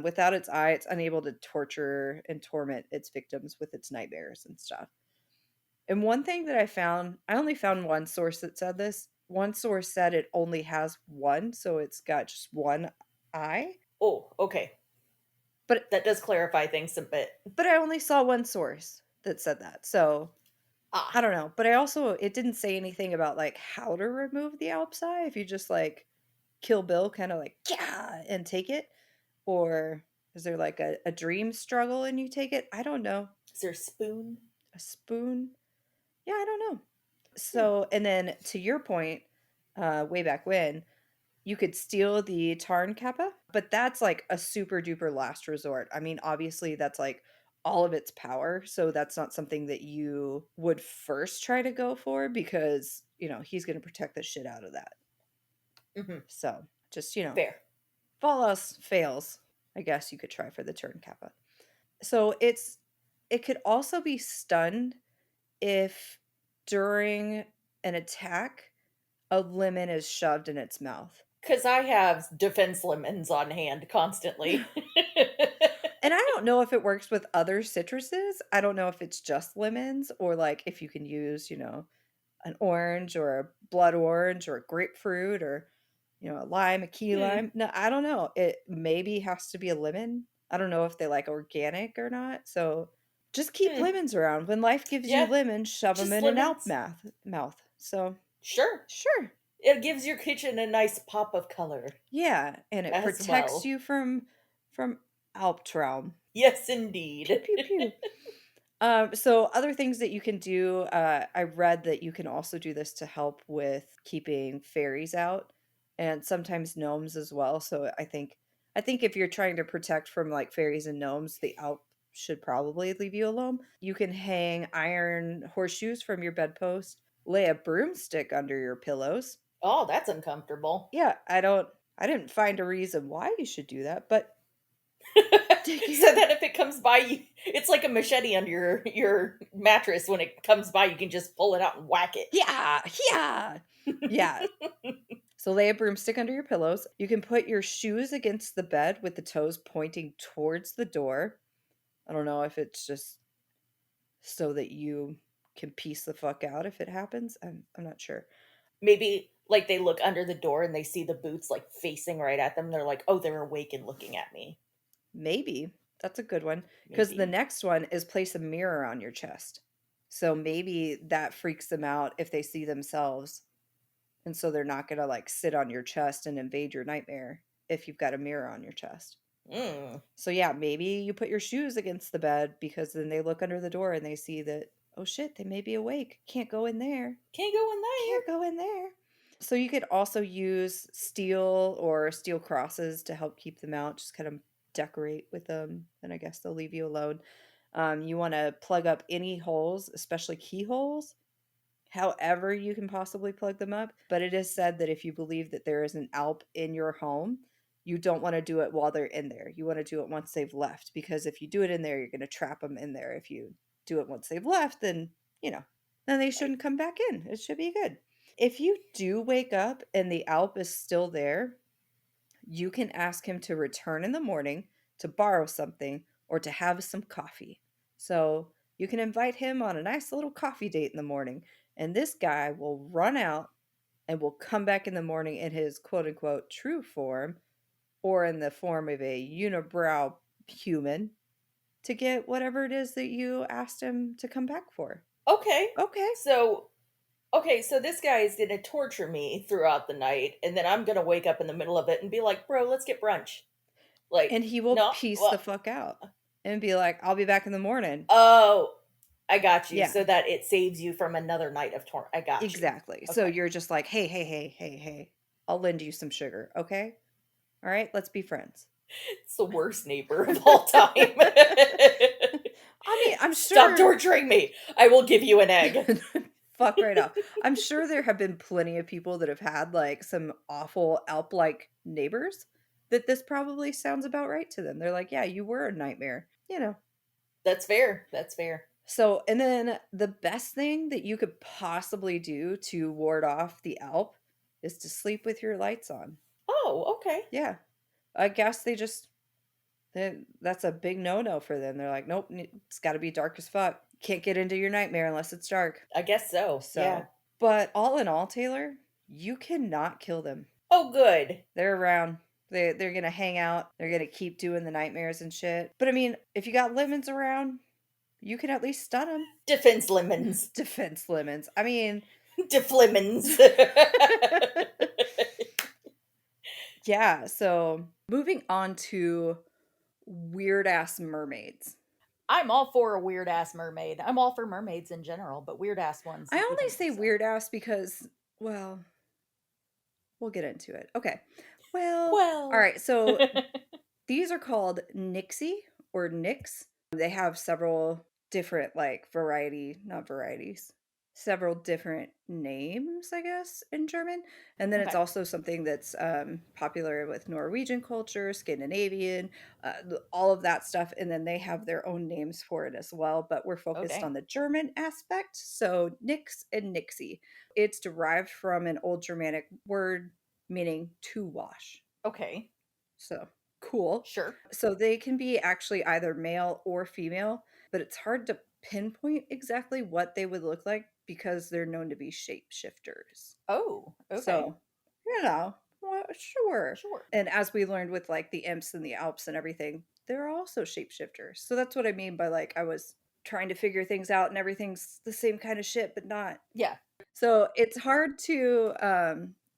Without its eye, it's unable to torture and torment its victims with its nightmares and stuff. And one thing that I only found one source that said this. One source said it only has one, so it's got just one eye. Oh, okay. But That does clarify things a bit. I only saw one source that said that. So Ah, I don't know, but I also it didn't say anything about, like, how to remove the Alps eye, if you just, like, Kill Bill kinda like, "Yeah," and take it, or is there, like, a dream struggle and you take it? I don't know. is there a spoon? A spoon? Yeah, I don't know. Hmm. So and then to your point, way back when, you could steal the Tarn Kappa, but that's, like, a super duper last resort. I mean, obviously, that's, like, all of its power, so that's not something that you would first try to go for because, he's gonna protect the shit out of that. Hmm. So, just, Fair. if all else fails, I guess you could try for the Tarn Kappa. So, it could also be stunned if during an attack, a lemon is shoved in its mouth. Because I have defense lemons on hand constantly. And I don't know if it works with other citruses. I don't know if it's just lemons or, like, if you can use, an orange or a blood orange or a grapefruit or, a lime, a key Hmm. lime. No, I don't know. It maybe has to be a lemon. I don't know if they like organic or not. So just keep Hmm. lemons around. When life gives you Yeah, lemons, shove them just in an Alp lemons. mouth. So Sure. sure. It gives your kitchen a nice pop of color Yeah, and it as protects well. you from Albtraum. Yes, Pew indeed. pew pew. So other things that you can do, I read that you can also do this to help with keeping fairies out and sometimes gnomes as well. So I think if you're trying to protect from like fairies and gnomes, the Alp should probably leave you alone. You can hang iron horseshoes from your bedpost, lay a broomstick under your pillows. Oh, that's uncomfortable. Yeah, I didn't find a reason why you should do that, but So that if it comes by you, it's like a machete under your mattress. When it comes by, you can just pull it out and whack it. yeah, yeah. Yeah, so lay a broomstick under your pillows. You can put your shoes against the bed with the toes pointing towards the door. I don't know if it's just so that you can piece the fuck out if it happens. I'm not sure. Maybe like they look under the door and they see the boots like facing right at them. They're like, "Oh, they're awake and looking at me." Maybe that's a good one because the Maybe. next one is place a mirror on your chest. So maybe that freaks them out if they see themselves. And so they're not going to like sit on your chest and invade your nightmare if you've got a mirror on your chest. Mm. So yeah, maybe you put your shoes against the bed because then they look under the door and they see that, oh shit, they may be awake. Can't go in there. Can't go in Can't there. go in there. So you could also use steel or steel crosses to help keep them out. Just kind of decorate with them, and I guess they'll leave you alone. You want to plug up any holes, especially keyholes, however you can possibly plug them up. But it is said that if you believe that there is an Alp in your home, you don't want to do it while they're in there. You want to do it once they've left because if you do it in there, you're going to trap them in there. If you do it once they've left, then, then they Right. shouldn't come back in. It should be good. If you do wake up and the Alp is still there, you can ask him to return in the morning to borrow something or to have some coffee. So you can invite him on a nice little coffee date in the morning, and this guy will run out and will come back in the morning in his quote unquote true form or in the form of a unibrow human to get whatever it is that you asked him to come back for. Okay. Okay. So so this guy is gonna torture me throughout the night, and then I'm gonna wake up in the middle of it and be like, "Bro, let's get brunch." Like, And he will no, piece the well, fuck out and be like, I'll be back in the morning. oh, I got you. Yeah. So that it saves you from another night of torment. I got you. Exactly. So Okay. you're just like, "Hey, hey, hey, hey, hey, I'll lend you some sugar, okay? All right, let's be friends." It's the worst neighbor of all time. I mean, I'm Stop sure torturing me. I will give you an egg. fuck right off. I'm sure there have been plenty of people that have had, like, some awful Alp-like neighbors that this probably sounds about right to them. They're like, "Yeah, you were a nightmare." That's fair. That's fair. So, and then the best thing that you could possibly do to ward off the Alp is to sleep with your lights on. Oh, okay. Yeah. I guess that's a big no-no for them. They're like, "Nope, it's gotta be dark as fuck. Can't get into your nightmare unless it's dark." I guess so. Yeah. So, but all in all, Taylor, you cannot kill them. Oh, good. They're around. They're gonna hang out. They're gonna keep doing the nightmares and shit. But I mean, if you got lemons around, You can at least stun them. Defense lemons. Defense lemons. I mean, Deflemons. yeah, so moving on to weird ass mermaids. I'm all for a weird ass mermaid. I'm all for mermaids in general, but weird ass ones I only even more say so. weird ass because, well, we'll get into it. Okay. Well, all Well, right. So these are called Nixie or Nix. They have several different, like, not varieties, several different names, I guess, in German. And then it's okay, also something that's popular with Norwegian culture, Scandinavian, all of that stuff. And then they have their own names for it as well. But we're oh focused dang, on the German aspect. So Nix and Nixie. It's derived from an old Germanic word meaning to wash. okay, So cool. sure. So they can be actually either male or female, but it's hard to pinpoint exactly what they would look like because they're known to be shapeshifters. Oh, okay, So, well, sure. sure. And as we learned with like the imps and the Alps and everything, they're also shapeshifters. So that's what I mean by like I was trying to figure things out and everything's the same kind of shit, but not. Yeah. So it's hard to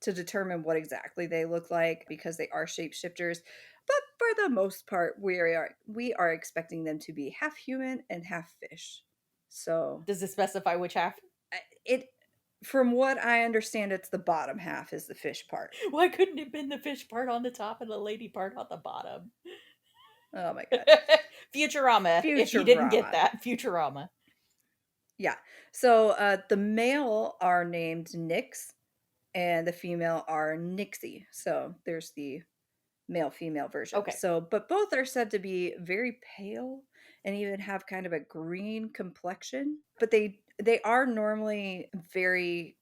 determine what exactly they look like because they are shapeshifters. But for the most part, we are expecting them to be half human and half fish. So Does it specify which half? it from what I understand, it's the bottom half is the fish part. Why couldn't it have been the fish part on the top and the lady part on the bottom? Oh my god. Futurama. If you didn't get Futurama. that, Futurama. Yeah. So the male are named Nix and the female are Nixie. So there's the male female version. Okay. So, but both are said to be very pale and even have kind of a green complexion, but they are normally very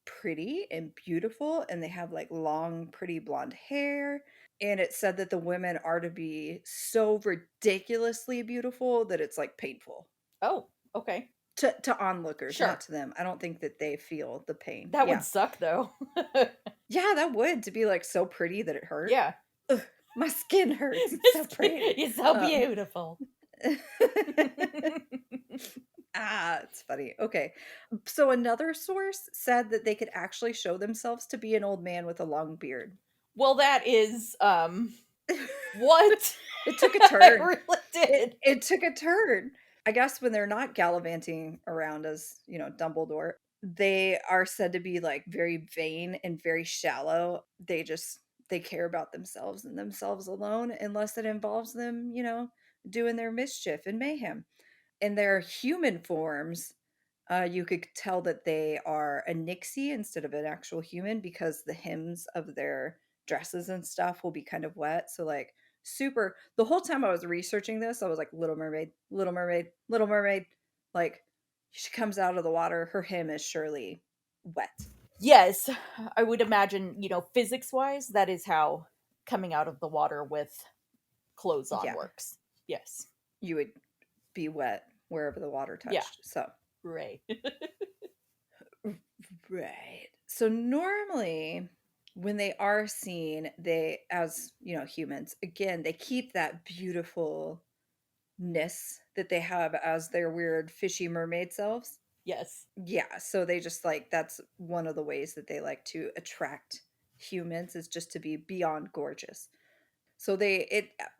pretty and beautiful and they have like long pretty blonde hair, and it's said that the women are to be so ridiculously beautiful that it's like painful Oh, okay. to onlookers, not Sure. to them. I don't think that they feel the pain. That would Yeah. suck though. Yeah, that would, to be like so pretty that it hurt. Yeah. Ugh, my skin hurts. It's so pretty. You're so Um, beautiful. it's funny. Okay. So another source said that they could actually show themselves to be an old man with a long beard. Well, that is what? It took a I turn. really It did. it took a turn. I guess when they're not gallivanting around as, Dumbledore, they are said to be like very vain and very shallow. They care about themselves and themselves alone unless it involves them, doing their mischief and mayhem. In their human forms, you could tell that they are a nixie instead of an actual human because the hems of their dresses and stuff will be kind of wet. So, like, super. The whole time I was researching this, I was like, Little Mermaid, Little Mermaid, Little Mermaid. Like, she comes out of the water, her hem is surely wet. Yes, I would imagine, physics wise, that is how coming out of the water with clothes on Yeah, works. Yes. you would be wet wherever the water Yeah. touched. So, Right. right. So normally when they are seen, they as, humans, again, they keep that beautifulness that they have as their weird fishy mermaid selves. Yes. Yeah, so they just like that's one of the ways that they like to attract humans is just to be beyond gorgeous. So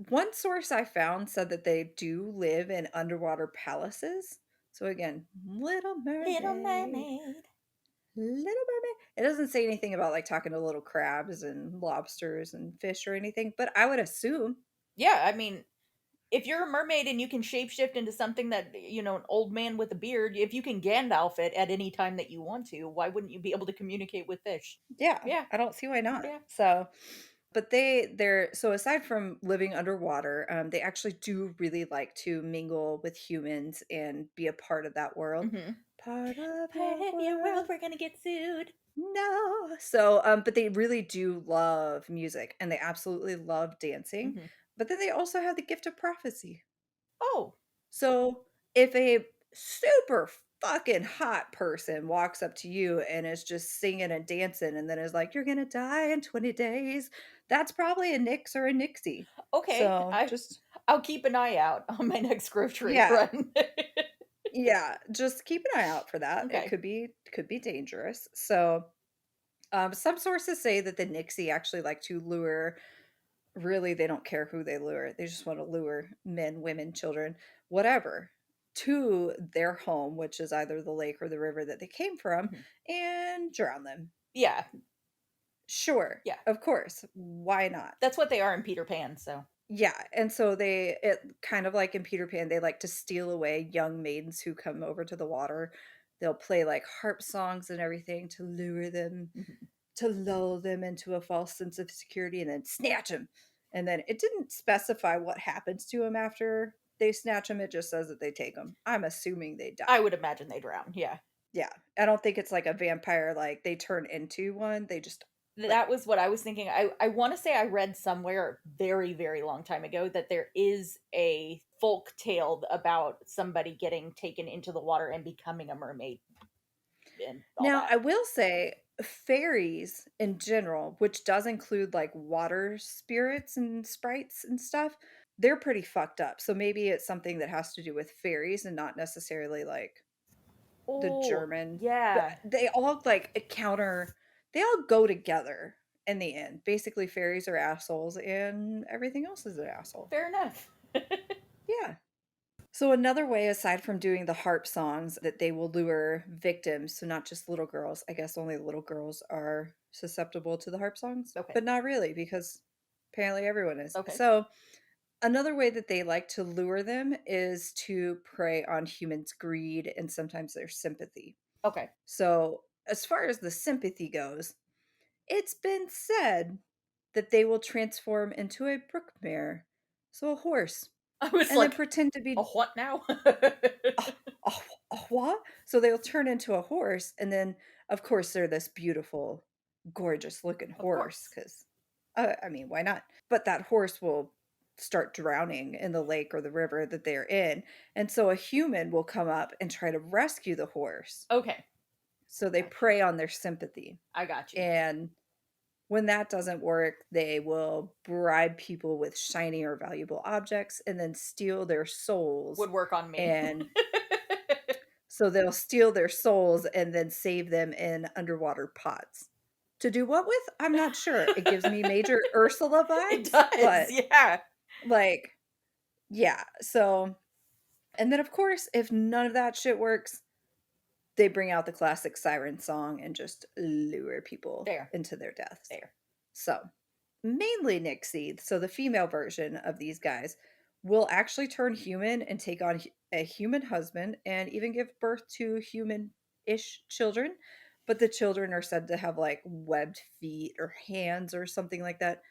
one source I found said that they do live in underwater palaces. So again, Little Little Mermaid. Mermaid. Little Mermaid. It doesn't say anything about like talking to little crabs and lobsters and fish or anything, but I would assume. Yeah, I mean, if you're a mermaid and you can shapeshift into something that, an old man with a beard, if you can Gandalf it at any time that you want to, why wouldn't you be able to communicate with fish? Yeah, Yeah. I don't see why not. Yeah. So, but they're so aside from living underwater, they actually do really like to mingle with humans and be a part of that world. Mm-hmm. Part of Part our of your world, world. we're gonna get sued. No. So, but they really do love music and they absolutely love dancing. Mm-hmm. But then they also have the gift of prophecy. Oh, So, if a super fucking hot person walks up to you and is just singing and dancing and then is like, "You're gonna die in 20 days," that's probably a Nix or a Nixie. Okay, So, just I'll keep an eye out on my next grocery yeah, run. yeah, just keep an eye out for that. It Okay. could be dangerous. So, some sources say that the Nixie actually like to lure really, they don't care who they lure. They just wanna lure men, women, children, whatever, to their home, which is either the lake or the river that they came from, Mhm. and drown them. Yeah, Sure, yeah. of course, why not? That's what they are in Peter Pan, so Yeah, and so kind of like in Peter Pan, they like to steal away young maidens who come over to the water. They'll play, like, harp songs and everything to lure them, mhm. to lull them into a false sense of security and then snatch them. And then it didn't specify what happens to them after they snatch them. It just says that they take them. I'm assuming they I die. would imagine they drown, yeah. Yeah. I don't think it's like a vampire, like they turn into one. They just like, That was what I was thinking. I wanna say I read somewhere very, very long time ago that there is a folk tale about somebody getting taken into the water and becoming a mermaid and all now that. I will say fairies in general, which does include like water spirits and sprites and stuff, they're pretty fucked up. So maybe it's something that has to do with fairies and not necessarily like the Oh, German, but yeah. they all, like, encounter they all go together in the end. Basically, fairies are assholes and everything else is an asshole. Fair enough. Yeah. So another way, aside from doing the harp songs, that they will lure victims, so not just little girls, I guess only little girls are susceptible to the harp songs, Okay, but not really because apparently everyone is. okay, So, another way that they like to lure them is to prey on humans' greed and sometimes their sympathy. okay. So, as far as the sympathy goes, it's been said that they will transform into a brook mare, so a horse, I was and then like, pretend to "A be what now?" a, a, a what? So they'll turn into a horse, and then, of course, they're this beautiful, gorgeous looking Of horse, course. because, I mean, why not? But that horse will start drowning in the lake or the river that they're in. And so a human will come up and try to rescue the horse. Okay, So they got you. prey on their sympathy. I got you. And when that doesn't work, they will bribe people with shiny or valuable objects and then steal their souls. Would work on me. And so they'll steal their souls and then save them in underwater pots. To do what with? I'm not sure. It gives me major Ursula It vibes, does, but yeah. like, yeah. So, and then of course, if none of that shit works, they bring out the classic siren song and just lure people There, into their deaths. there. So, mainly Nixie, so the female version of these guys, will actually turn human and take on a human husband and even give birth to human-ish children, but the children are said to have, like, webbed feet or hands or something like that.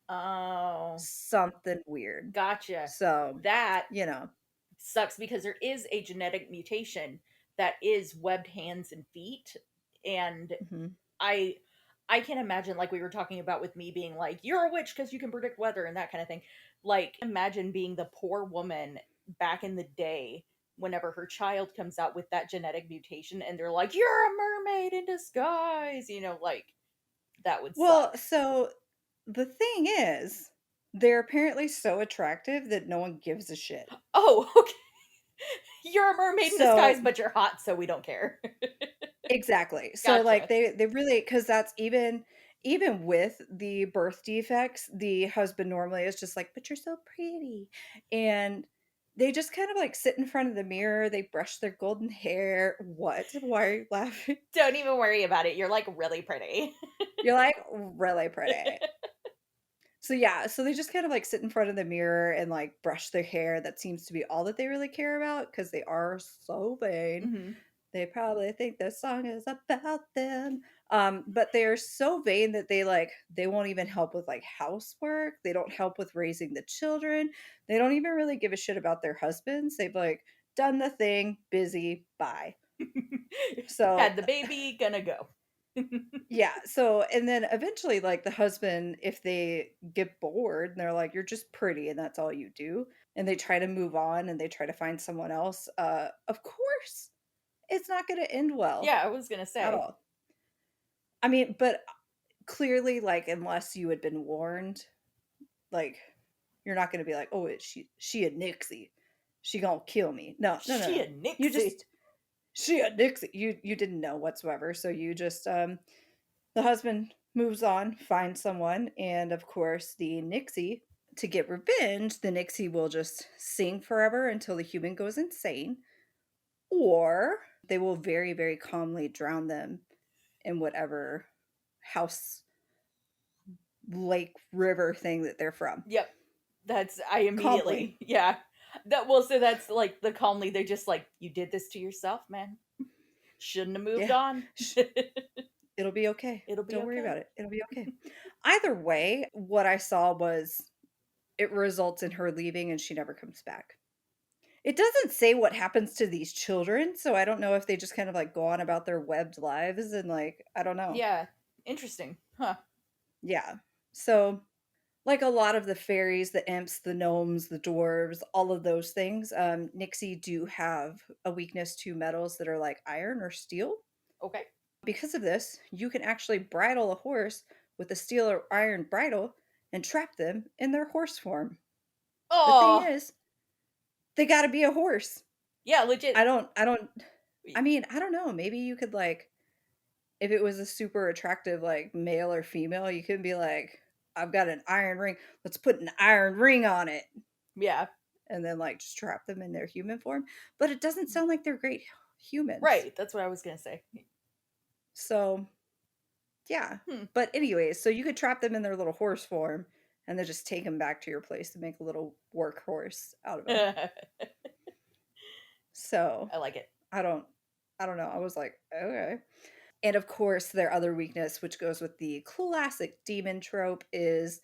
Oh, Something weird. gotcha. So, That you know. sucks because there is a genetic mutation that is webbed hands and feet, and Mhm. I I can imagine, like we were talking about with me being like, "You're a witch because you can predict weather," and that kind of thing. Like, imagine being the poor woman back in the day whenever her child comes out with that genetic mutation and they're like, "You're a mermaid in disguise," like, that would suck. Well, so the thing is, they're apparently so attractive that no one gives a shit. Oh, okay. You're a mermaid in disguise, So but you're hot, so we don't care. exactly. So, like, Gotcha. they really, because that's even with the birth defects, the husband normally is just like, "But you're so pretty." And they just kind of, like, sit in front of the mirror, they brush their golden hair. What? Why are you laughing? Don't even worry about it. You're like really pretty. You're like, "Really pretty." So, yeah, so they just kind of, like, sit in front of the mirror and, like, brush their hair. That seems to be all that they really care about because they are so vain. Mhm. They probably think this song is about them. But they're so vain that they won't even help with, like, housework. They don't help with raising the children. They don't even really give a shit about their husbands. They've, like, done the thing, busy, bye. So, Had the baby, gonna go. yeah, so and then eventually, like, the husband, if they get bored and they're like, "You're just pretty and that's all you do," and they try to move on and they try to find someone else, of course, it's not gonna end well Yeah, I was gonna at say. all. I mean, but clearly, like, unless you had been warned, like, you're not gonna be like, "Oh, she a Nixie. She gonna kill me." No, no, no, She no. a You Nixie. just she a Nixie. You didn't know whatsoever, so you just, the husband moves on, finds someone, and, of course, the Nixie to get revenge, the Nixie will just sing forever until the human goes insane, or they will very, very calmly drown them in whatever house, lake, river thing that they're from. Yep. That's I Calmly. immediately yeah. That well, so that's like the calmly they just like, "You did this to yourself, man. Shouldn't have moved Yeah. on. Sh It'll be okay. It'll be Don't worry about okay." it. It'll be okay. Either way, what I saw was it results in her leaving and she never comes back. It doesn't say what happens to these children, so I don't know if they just kind of, like, go on about their webbed lives and, like, I don't know. Yeah. Interesting. Huh. Yeah. So, like a lot of the fairies, the imps, the gnomes, the dwarves, all of those things, Nixie do have a weakness to metals that are like iron or steel. Okay. Because of this, you can actually bridle a horse with a steel or iron bridle and trap them in their horse form. The thing Oh, is, they gotta be a horse. yeah, legit. I don't know, maybe you could, like, if it was a super attractive, like, male or female, you could be like, "I've got an iron ring. Let's put an iron ring on it," Yeah. and then, like, just trap them in their human form, but it doesn't sound like they're great humans. Right. That's what I was gonna say. So, yeah. Hmm. But anyways, so you could trap them in their little horse form and then just take them back to your place to make a little workhorse out of them. I So, like it. I don't I don't know. I was like, "Okay." And of course, their other weakness, which goes with the classic demon trope, is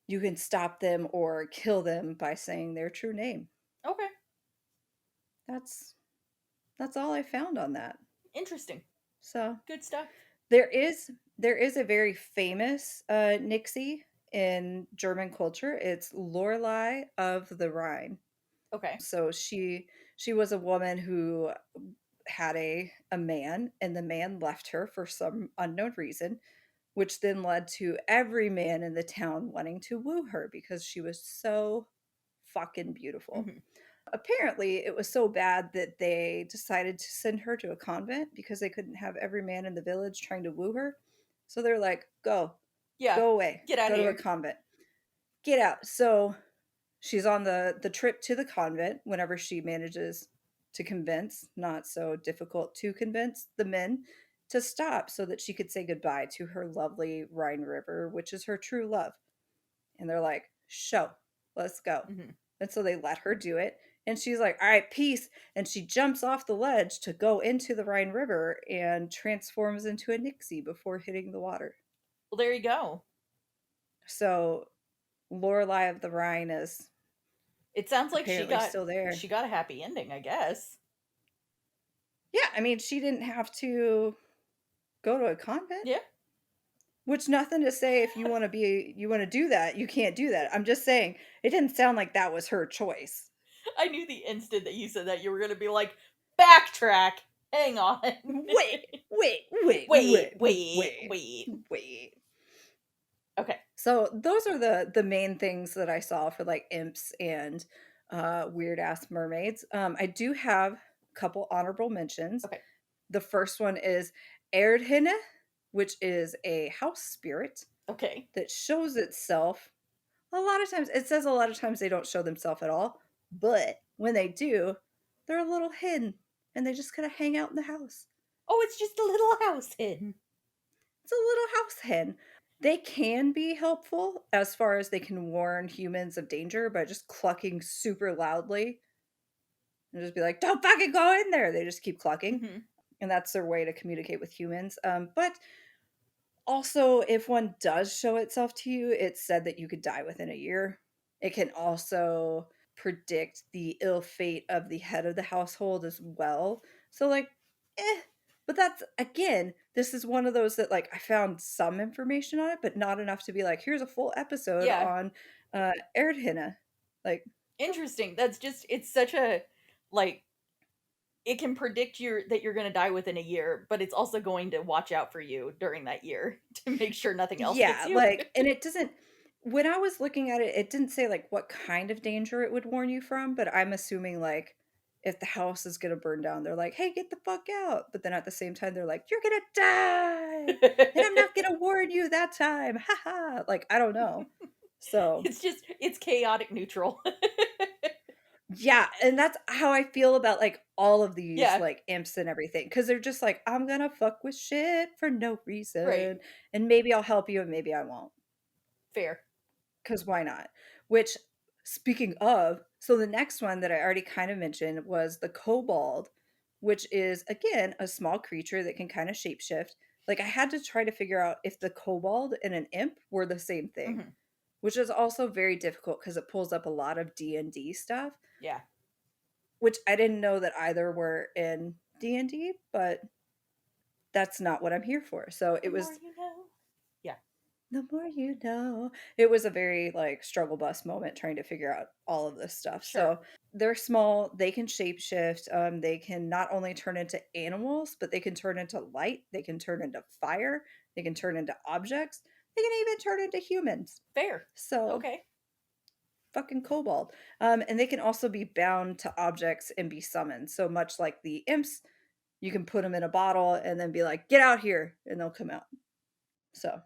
you can stop them or kill them by saying their true name. Okay. That's that's all I found on that. Interesting. So, Good stuff. there is there is a very famous Nixie in German culture. It's Lorelei of the Rhine. Okay. So she was a woman who had a man, and the man left her for some unknown reason, which then led to every man in the town wanting to woo her because she was so fucking beautiful. Hmm. Apparently, it was so bad that they decided to send her to a convent because they couldn't have every man in the village trying to woo her. So they're like, "Go. Yeah. Go away. Get out Go of to a here. convent. Get out." So she's on the trip to the convent whenever she manages to convince, not so difficult to convince the men to stop so that she could say goodbye to her lovely Rhine River, which is her true love. And they're like, "Show, let's go." Hmm. And so they let her do it. And she's like, "All right, peace." And she jumps off the ledge to go into the Rhine River and transforms into a Nixie before hitting the water. Well, there you go. So Lorelei of the Rhine is It sounds like apparently still she there. got a happy ending, I guess. Yeah, I mean, she didn't have to go to a convent, Yeah. which nothing to say if you want to do that, you can't do that. I'm just saying it didn't sound like that was her choice. I knew the instant that you said that you were gonna be like, backtrack. Hang on. Wait, wait, wait, Wait, wait, wait, wait, wait. wait. Okay. So those are the main things that I saw for like imps and weird ass mermaids. I do have a couple honorable mentions. Okay. The first one is Erdhinne, which is a house spirit Okay. that shows itself a lot of times. It says a lot of times they don't show themselves at all, but when they do, they're a little hidden and they just kind of hang out in the house. Oh, it's just a little house hidden. It's a little house hen. They can be helpful as far as they can warn humans of danger by just clucking super loudly and just be like, "Don't fucking go in there." They just keep clucking, Hmm. and that's their way to communicate with humans. But also, if one does show itself to you, it's said that you could die within a year. It can also predict the ill fate of the head of the household as well. So, like, eh. But that's, again, this is one of those that, like, I found some information on it, but not enough to be like, here's a full episode Yeah. on Erdhinne. Like, Interesting. That's just it's such a like it can predict that you're going to die within a year, but it's also going to watch out for you during that year to make sure nothing else hits Yeah, you. like, and it doesn't when I was looking at it, it didn't say, like, what kind of danger it would warn you from, but I'm assuming, like, if the house is gonna burn down, they're like, "Hey, get the fuck out," but then at the same time, they're like, "You're gonna die, and I'm not gonna warn you that time, ha ha." Like, I don't know. So, It's chaotic neutral. yeah, and that's how I feel about, like, all of these, Yeah, like, imps and everything, because 'cause they're just like, "I'm gonna fuck with shit for no right. reason, and maybe I'll help you and maybe I won't." Fair. 'Cause why not? Which, speaking of, so the next one that I already kind of mentioned was the kobold, which is, again, a small creature that can kinda shapeshift. Like, I had to try to figure out if the kobold and an imp were the same thing, Mhm. which is also very difficult because it pulls up a lot of D&D stuff, Yeah. which I didn't know that either were in D&D, but that's not what I'm here for. So The it more was you know. Yeah, the more you know. It was a very, like, struggle bus moment trying to figure out all of this stuff. sure. So, they're small, they can shapeshift, they can not only turn into animals, but they can turn into light, they can turn into fire, they can turn into objects, they can even turn into humans. Fair. So, Okay. fucking kobold. And they can also be bound to objects and be summoned. So much like the imps, you can put them in a bottle and then be like, "Get out here," and they'll come out. So,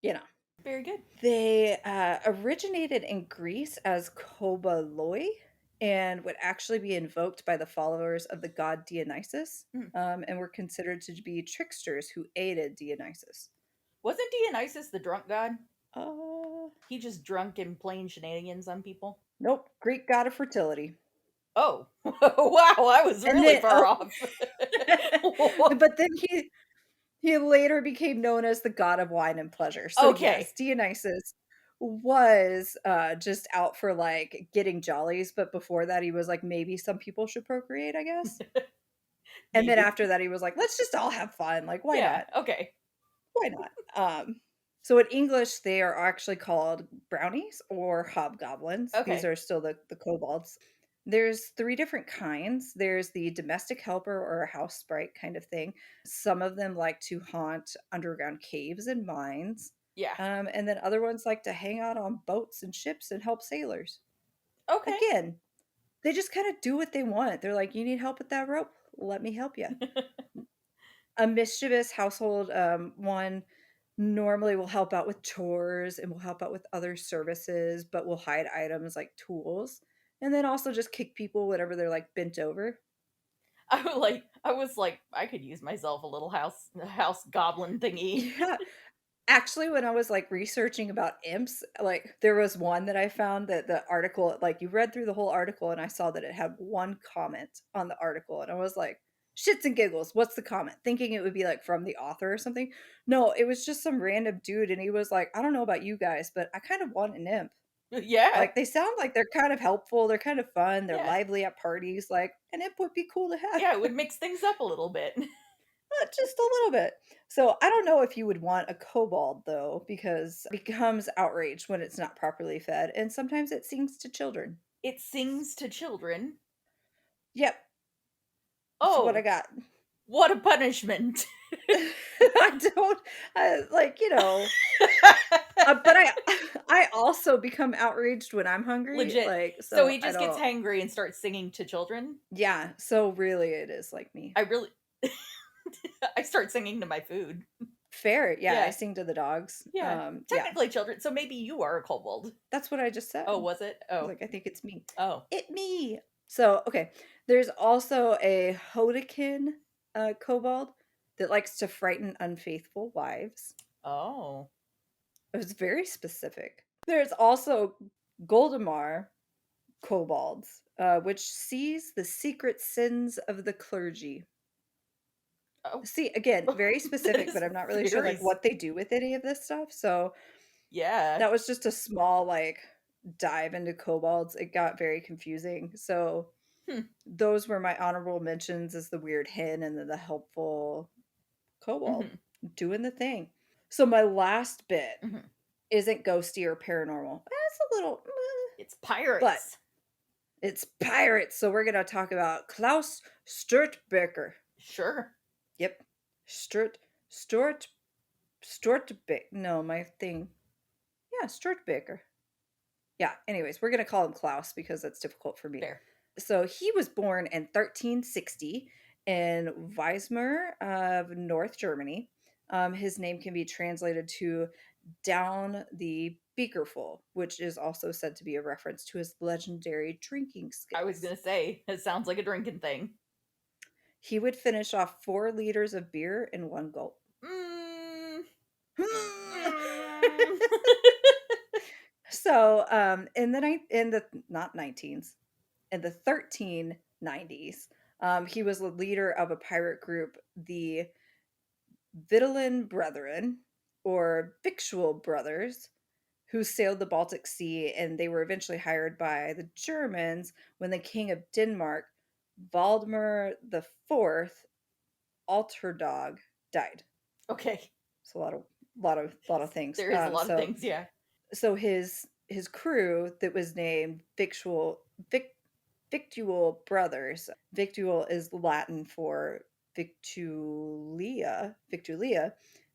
you know. Very good. They, originated in Greece as koboloi and would actually be invoked by the followers of the god Dionysus, Mm. and were considered to be tricksters who aided Dionysus. Wasn't Dionysus the drunk god? Uh, He just drunk and playing shenanigans on people? nope, Greek god of fertility. Oh. Wow, I was And really then far off. but then he later became known as the god of wine and pleasure. So Okay. yes, Dionysus was, just out for, like, getting jollies, but before that, he was like, "Maybe some people should procreate, I guess?" And then Maybe. after that, he was like, "Let's just all have fun, like, why Yeah, not? okay. Why not?" So in English, they are actually called brownies or hobgoblins. These Okay. are still the kobolds. There's 3 different kinds. There's the domestic helper or a house sprite kind of thing. Some of them like to haunt underground caves and mines, Yeah. and then other ones like to hang out on boats and ships and help sailors. Okay. Again, they just kinda do what they want. They're like, "You need help with that rope? Let me help you." A mischievous household, one normally will help out with chores and will help out with other services, but will hide items like tools, and then also just kick people whenever they're, like, bent over. I was like, I could use myself a little house goblin thingy. Yeah. Actually, when I was, like, researching about imps, like, there was one that I found that the article like, you read through the whole article, and I saw that it had one comment on the article, and I was like, "Shits and giggles, what's the comment?" Thinking it would be, like, from the author or something. No, it was just some random dude, and he was like, "I don't know about you guys, but I kind of want an imp." Yeah. Like, they sound like they're kind of helpful, they're kind of fun, they're Yeah. lively at parties, like, an imp would be cool to have. Yeah, it would mix things up a little bit. Just a little bit. So, I don't know if you would want a kobold, though, because it becomes outraged when it's not properly fed, and sometimes it sings to children. It sings to children. Yep, that's what I Oh, got. what a punishment. I don't, like, but I I also become outraged when I'm hungry, Legit. like, So so he I just gets don't hangry and starts singing to children? yeah, so really it is like me. I really I start singing to my food. Fair, yeah, I Yeah. sing to the dogs, Yeah. yeah, Technically children, so maybe you are a kobold. that's what I just said. Oh, was it? I was Oh. like, "I think it's me." Oh. It me. So, okay, there's also a Hodekin, kobold that likes to frighten unfaithful wives. Oh. It was very specific. There's also Goldemar kobolds, which sees the secret sins of the clergy. Oh. See, again, very That specific, is but I'm not really sure, very like, what they do with any of this stuff, so yeah. that was just a small, like, dive into kobolds. It got very confusing, so Hmm. those were my honorable mentions as the weird hen and then the helpful kobold Mhm. doing the thing. So my last bit Mhm. isn't ghosty or paranormal. It's a little, It's but pirates. It's pirates, so we're gonna talk about Klaus Sturtbeker. Sure. Yep. Sturt Stortbeck. No, my thing. Yeah, Sturtbeker. Yeah, anyways, we're gonna call him Klaus because that's difficult for me. Fair. So he was born in 1360 in Weismar of North Germany. His name can be translated to down the beakerful, which is also said to be a reference to his legendary drinking I was skills. gonna say, it sounds like a drinking thing. He would finish off 4 liters of beer in one gulp. Mm, mm. So, in the not 19s, in the 1390s, he was the leader of a pirate group, the Vidalan Brethren, or Victual Brothers, who sailed the Baltic Sea, and they were eventually hired by the Germans when the King of Denmark, Valdemar the Fourth, Alterdog, died. Okay. It's a lot of things. There is a lot of things, yeah. So his crew that was named Victual Brothers. Victual is Latin for victulia,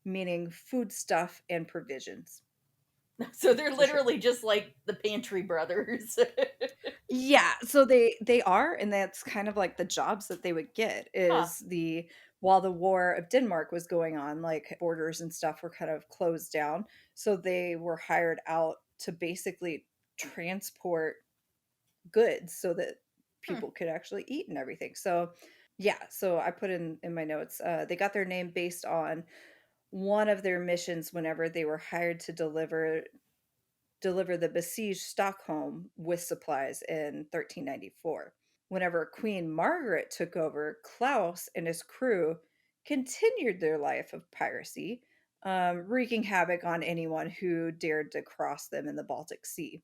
meaning foodstuff and provisions. So they're To share. literally just like the Pantry Brothers. Yeah, so they are, and that's kind of like the jobs that they would get Huh. is the while the War of Denmark was going on, like borders and stuff were kind of closed down, so they were hired out to basically transport goods so that Hmm. people could actually eat and everything. So yeah, so I put in my notes, they got their name based on one of their missions whenever they were hired to deliver the besieged Stockholm with supplies in 1394. Whenever Queen Margaret took over, Klaus and his crew continued their life of piracy, wreaking havoc on anyone who dared to cross them in the Baltic Sea.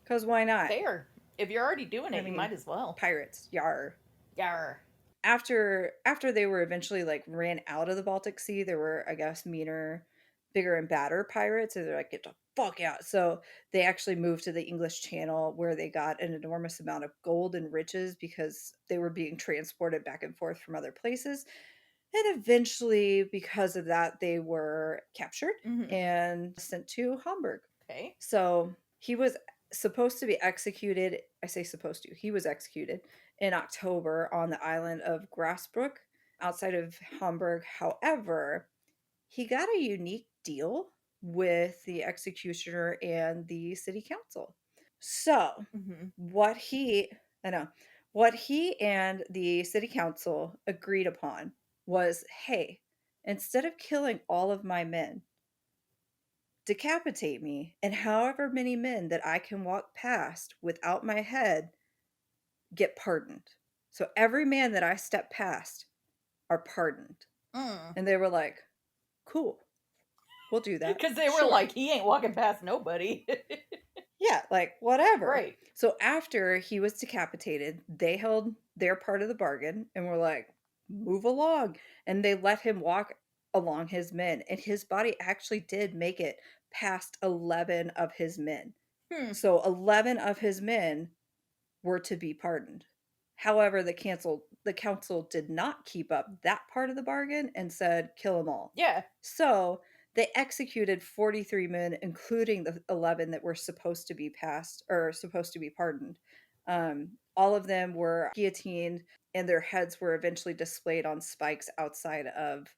Because why not? Fair. If you're already doing I it, you might mean, as well. pirates, yar. Yar. After they were eventually like ran out of the Baltic Sea, there were, I guess, meaner, bigger and badder pirates, and they're like, get the fuck out. So they actually moved to the English Channel where they got an enormous amount of gold and riches because they were being transported back and forth from other places. And eventually, because of that, they were captured Hmm. and sent to Hamburg. Okay. So he was supposed to be executed. I say supposed to. He was executed in October on the island of Grasbrook outside of Hamburg. However, he got a unique deal with the executioner and the city council. So, Hmm. what he, I know, what he and the city council agreed upon was, hey, instead of killing all of my men, decapitate me, and however many men that I can walk past without my head get pardoned. So every man that I step past are pardoned. Mm. And they were like, cool, we'll do that. Because they were Sure. like, he ain't walking past nobody. Yeah, like whatever. Right. So after he was decapitated, they held their part of the bargain and were like, move along. And they let him walk along his men. And his body actually did make it past 11 of his men. Hmm. So 11 of his men were to be pardoned. However, the council did not keep up that part of the bargain and said kill them all. Yeah. So they executed 43 men, including the 11 that were supposed to be passed or supposed to be pardoned. All of them were guillotined, and their heads were eventually displayed on spikes outside of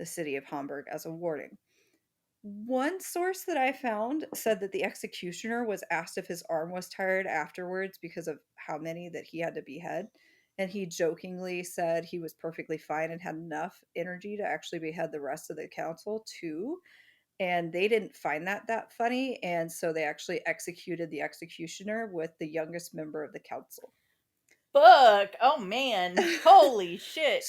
the city of Hamburg as a warning. One source that I found said that the executioner was asked if his arm was tired afterwards because of how many that he had to behead. And he jokingly said he was perfectly fine and had enough energy to actually behead the rest of the council too. And they didn't find that funny. And so they actually executed the executioner with the youngest member of the council. Fuck. Oh, man. Holy shit.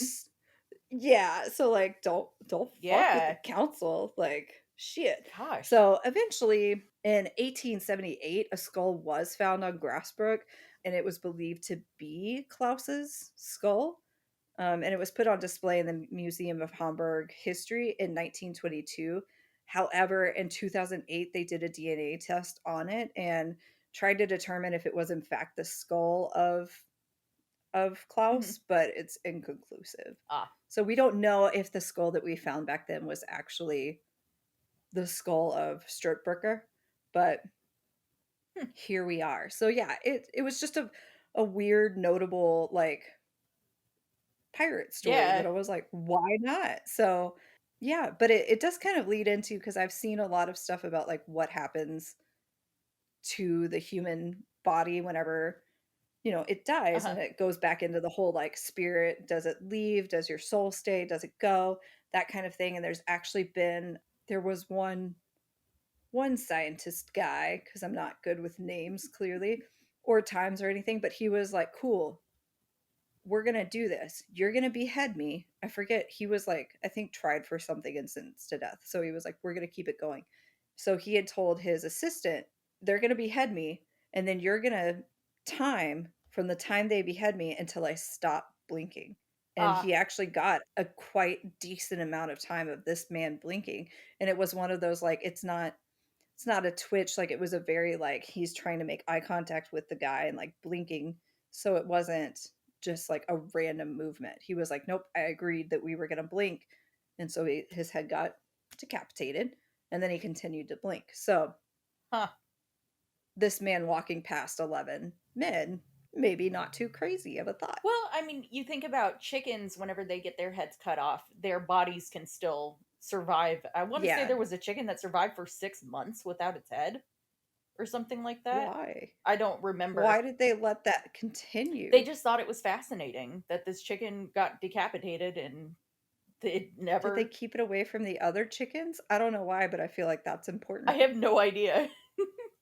Yeah, so, like, don't fuck with the Yeah. council, like, shit. Gosh. So, eventually, in 1878, a skull was found on Grassbrook, and it was believed to be Klaus's skull, and it was put on display in the Museum of Hamburg History in 1922. However, in 2008, they did a DNA test on it, and tried to determine if it was in fact the skull of Mhm. Klaus, but it's inconclusive. Ah. So we don't know if the skull that we found back then was actually the skull of Strutberger, but Hmm. here we are. So yeah, it was just a weird, notable like pirate story that Yeah. I was like, why not? So yeah, but it does kind of lead into because I've seen a lot of stuff about like what happens to the human body whenever it dies, Uh-huh. and it goes back into the whole like spirit. Does it leave? Does your soul stay? Does it go? That kind of thing. And there was one scientist guy, because I'm not good with names clearly or times or anything, but he was like, cool, we're gonna do this. You're gonna behead me. I forget. He was like, I think tried for something and sentenced to death. So he was like, we're gonna keep it going. So he had told his assistant, they're gonna behead me, and then you're gonna time from the time they behead me until I stop blinking. And Ah. he actually got a quite decent amount of time of this man blinking. And it was one of those like it's not a twitch, like, it was a very, like, he's trying to make eye contact with the guy and, like, blinking, so it wasn't just, like, a random movement. He was like, "Nope, I agreed that we were gonna blink," and so his head got decapitated, and then he continued to blink. So, Huh. this man walking past 11 men, maybe not too crazy of a thought. Well, I mean, you think about chickens whenever they get their heads cut off, their bodies can still survive. I want to say Yeah. there was a chicken that survived for 6 months without its head or something like that. Why? I don't remember. Why did they let that They continue? just thought it was fascinating that this chicken got decapitated and it Did they never. keep it away from the other chickens? I don't know why, but I feel like that's I important. have no idea.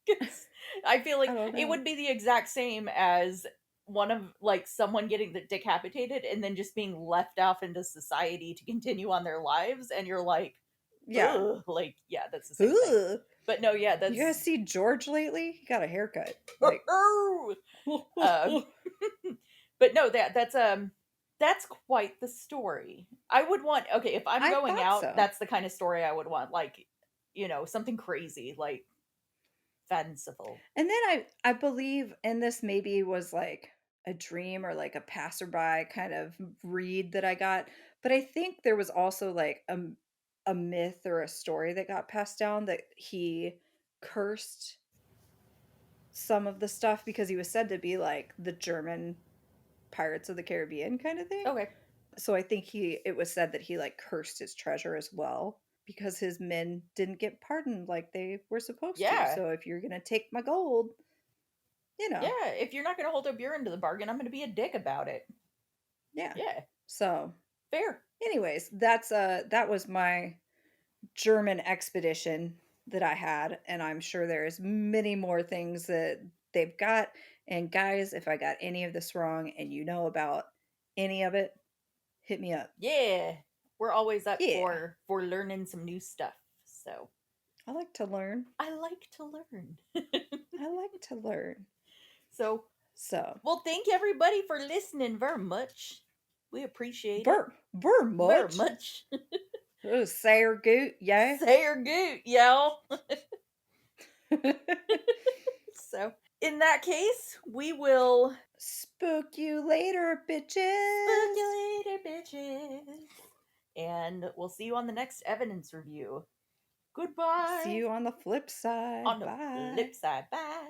'Cause I feel I like don't it know. would be the exact same as one of like someone getting decapitated and then just being left off into society to continue on their lives, and you're like, Yeah. ugh, like yeah, that's the same thing. Ugh. But no, yeah, You guys that's see George lately? He got a haircut. Like, um, but no, that's quite the story. I would want okay if I'm I going thought out. so. That's the kind of story I would want, like something crazy, like fanciful. And then I believe, and this maybe was like a dream or like a passerby kind of read that I got, but I think there was also like a myth or a story that got passed down that he cursed some of the stuff because he was said to be like the German Pirates of the Caribbean kind of thing. Okay, So I think it was said that he like cursed his treasure as well because his men didn't get pardoned like they were supposed to. yeah. So if you're going to take my gold, you know, Yeah, if you're not gonna hold up your end of the bargain, I'm gonna be a dick about it. yeah. Yeah, So fair. anyways, that was my German expedition that I had, and I'm sure there's many more things that they've got. And guys, if I got any of this wrong and you know about any of it, hit me up. Yeah, we're always up Yeah. for learning some new stuff. So I like to learn. I like to learn. I like to learn. So, So, well, thank everybody for listening very much. We appreciate it ver very much. much. Oh, Sayer Goot, yeah. Say your goot, y'all. So, in that case, we will Spook you later, spook bitches. you later, bitches. And we'll see you on the next evidence review. See Goodbye. you on the flip On side. the Bye. flip side. Bye.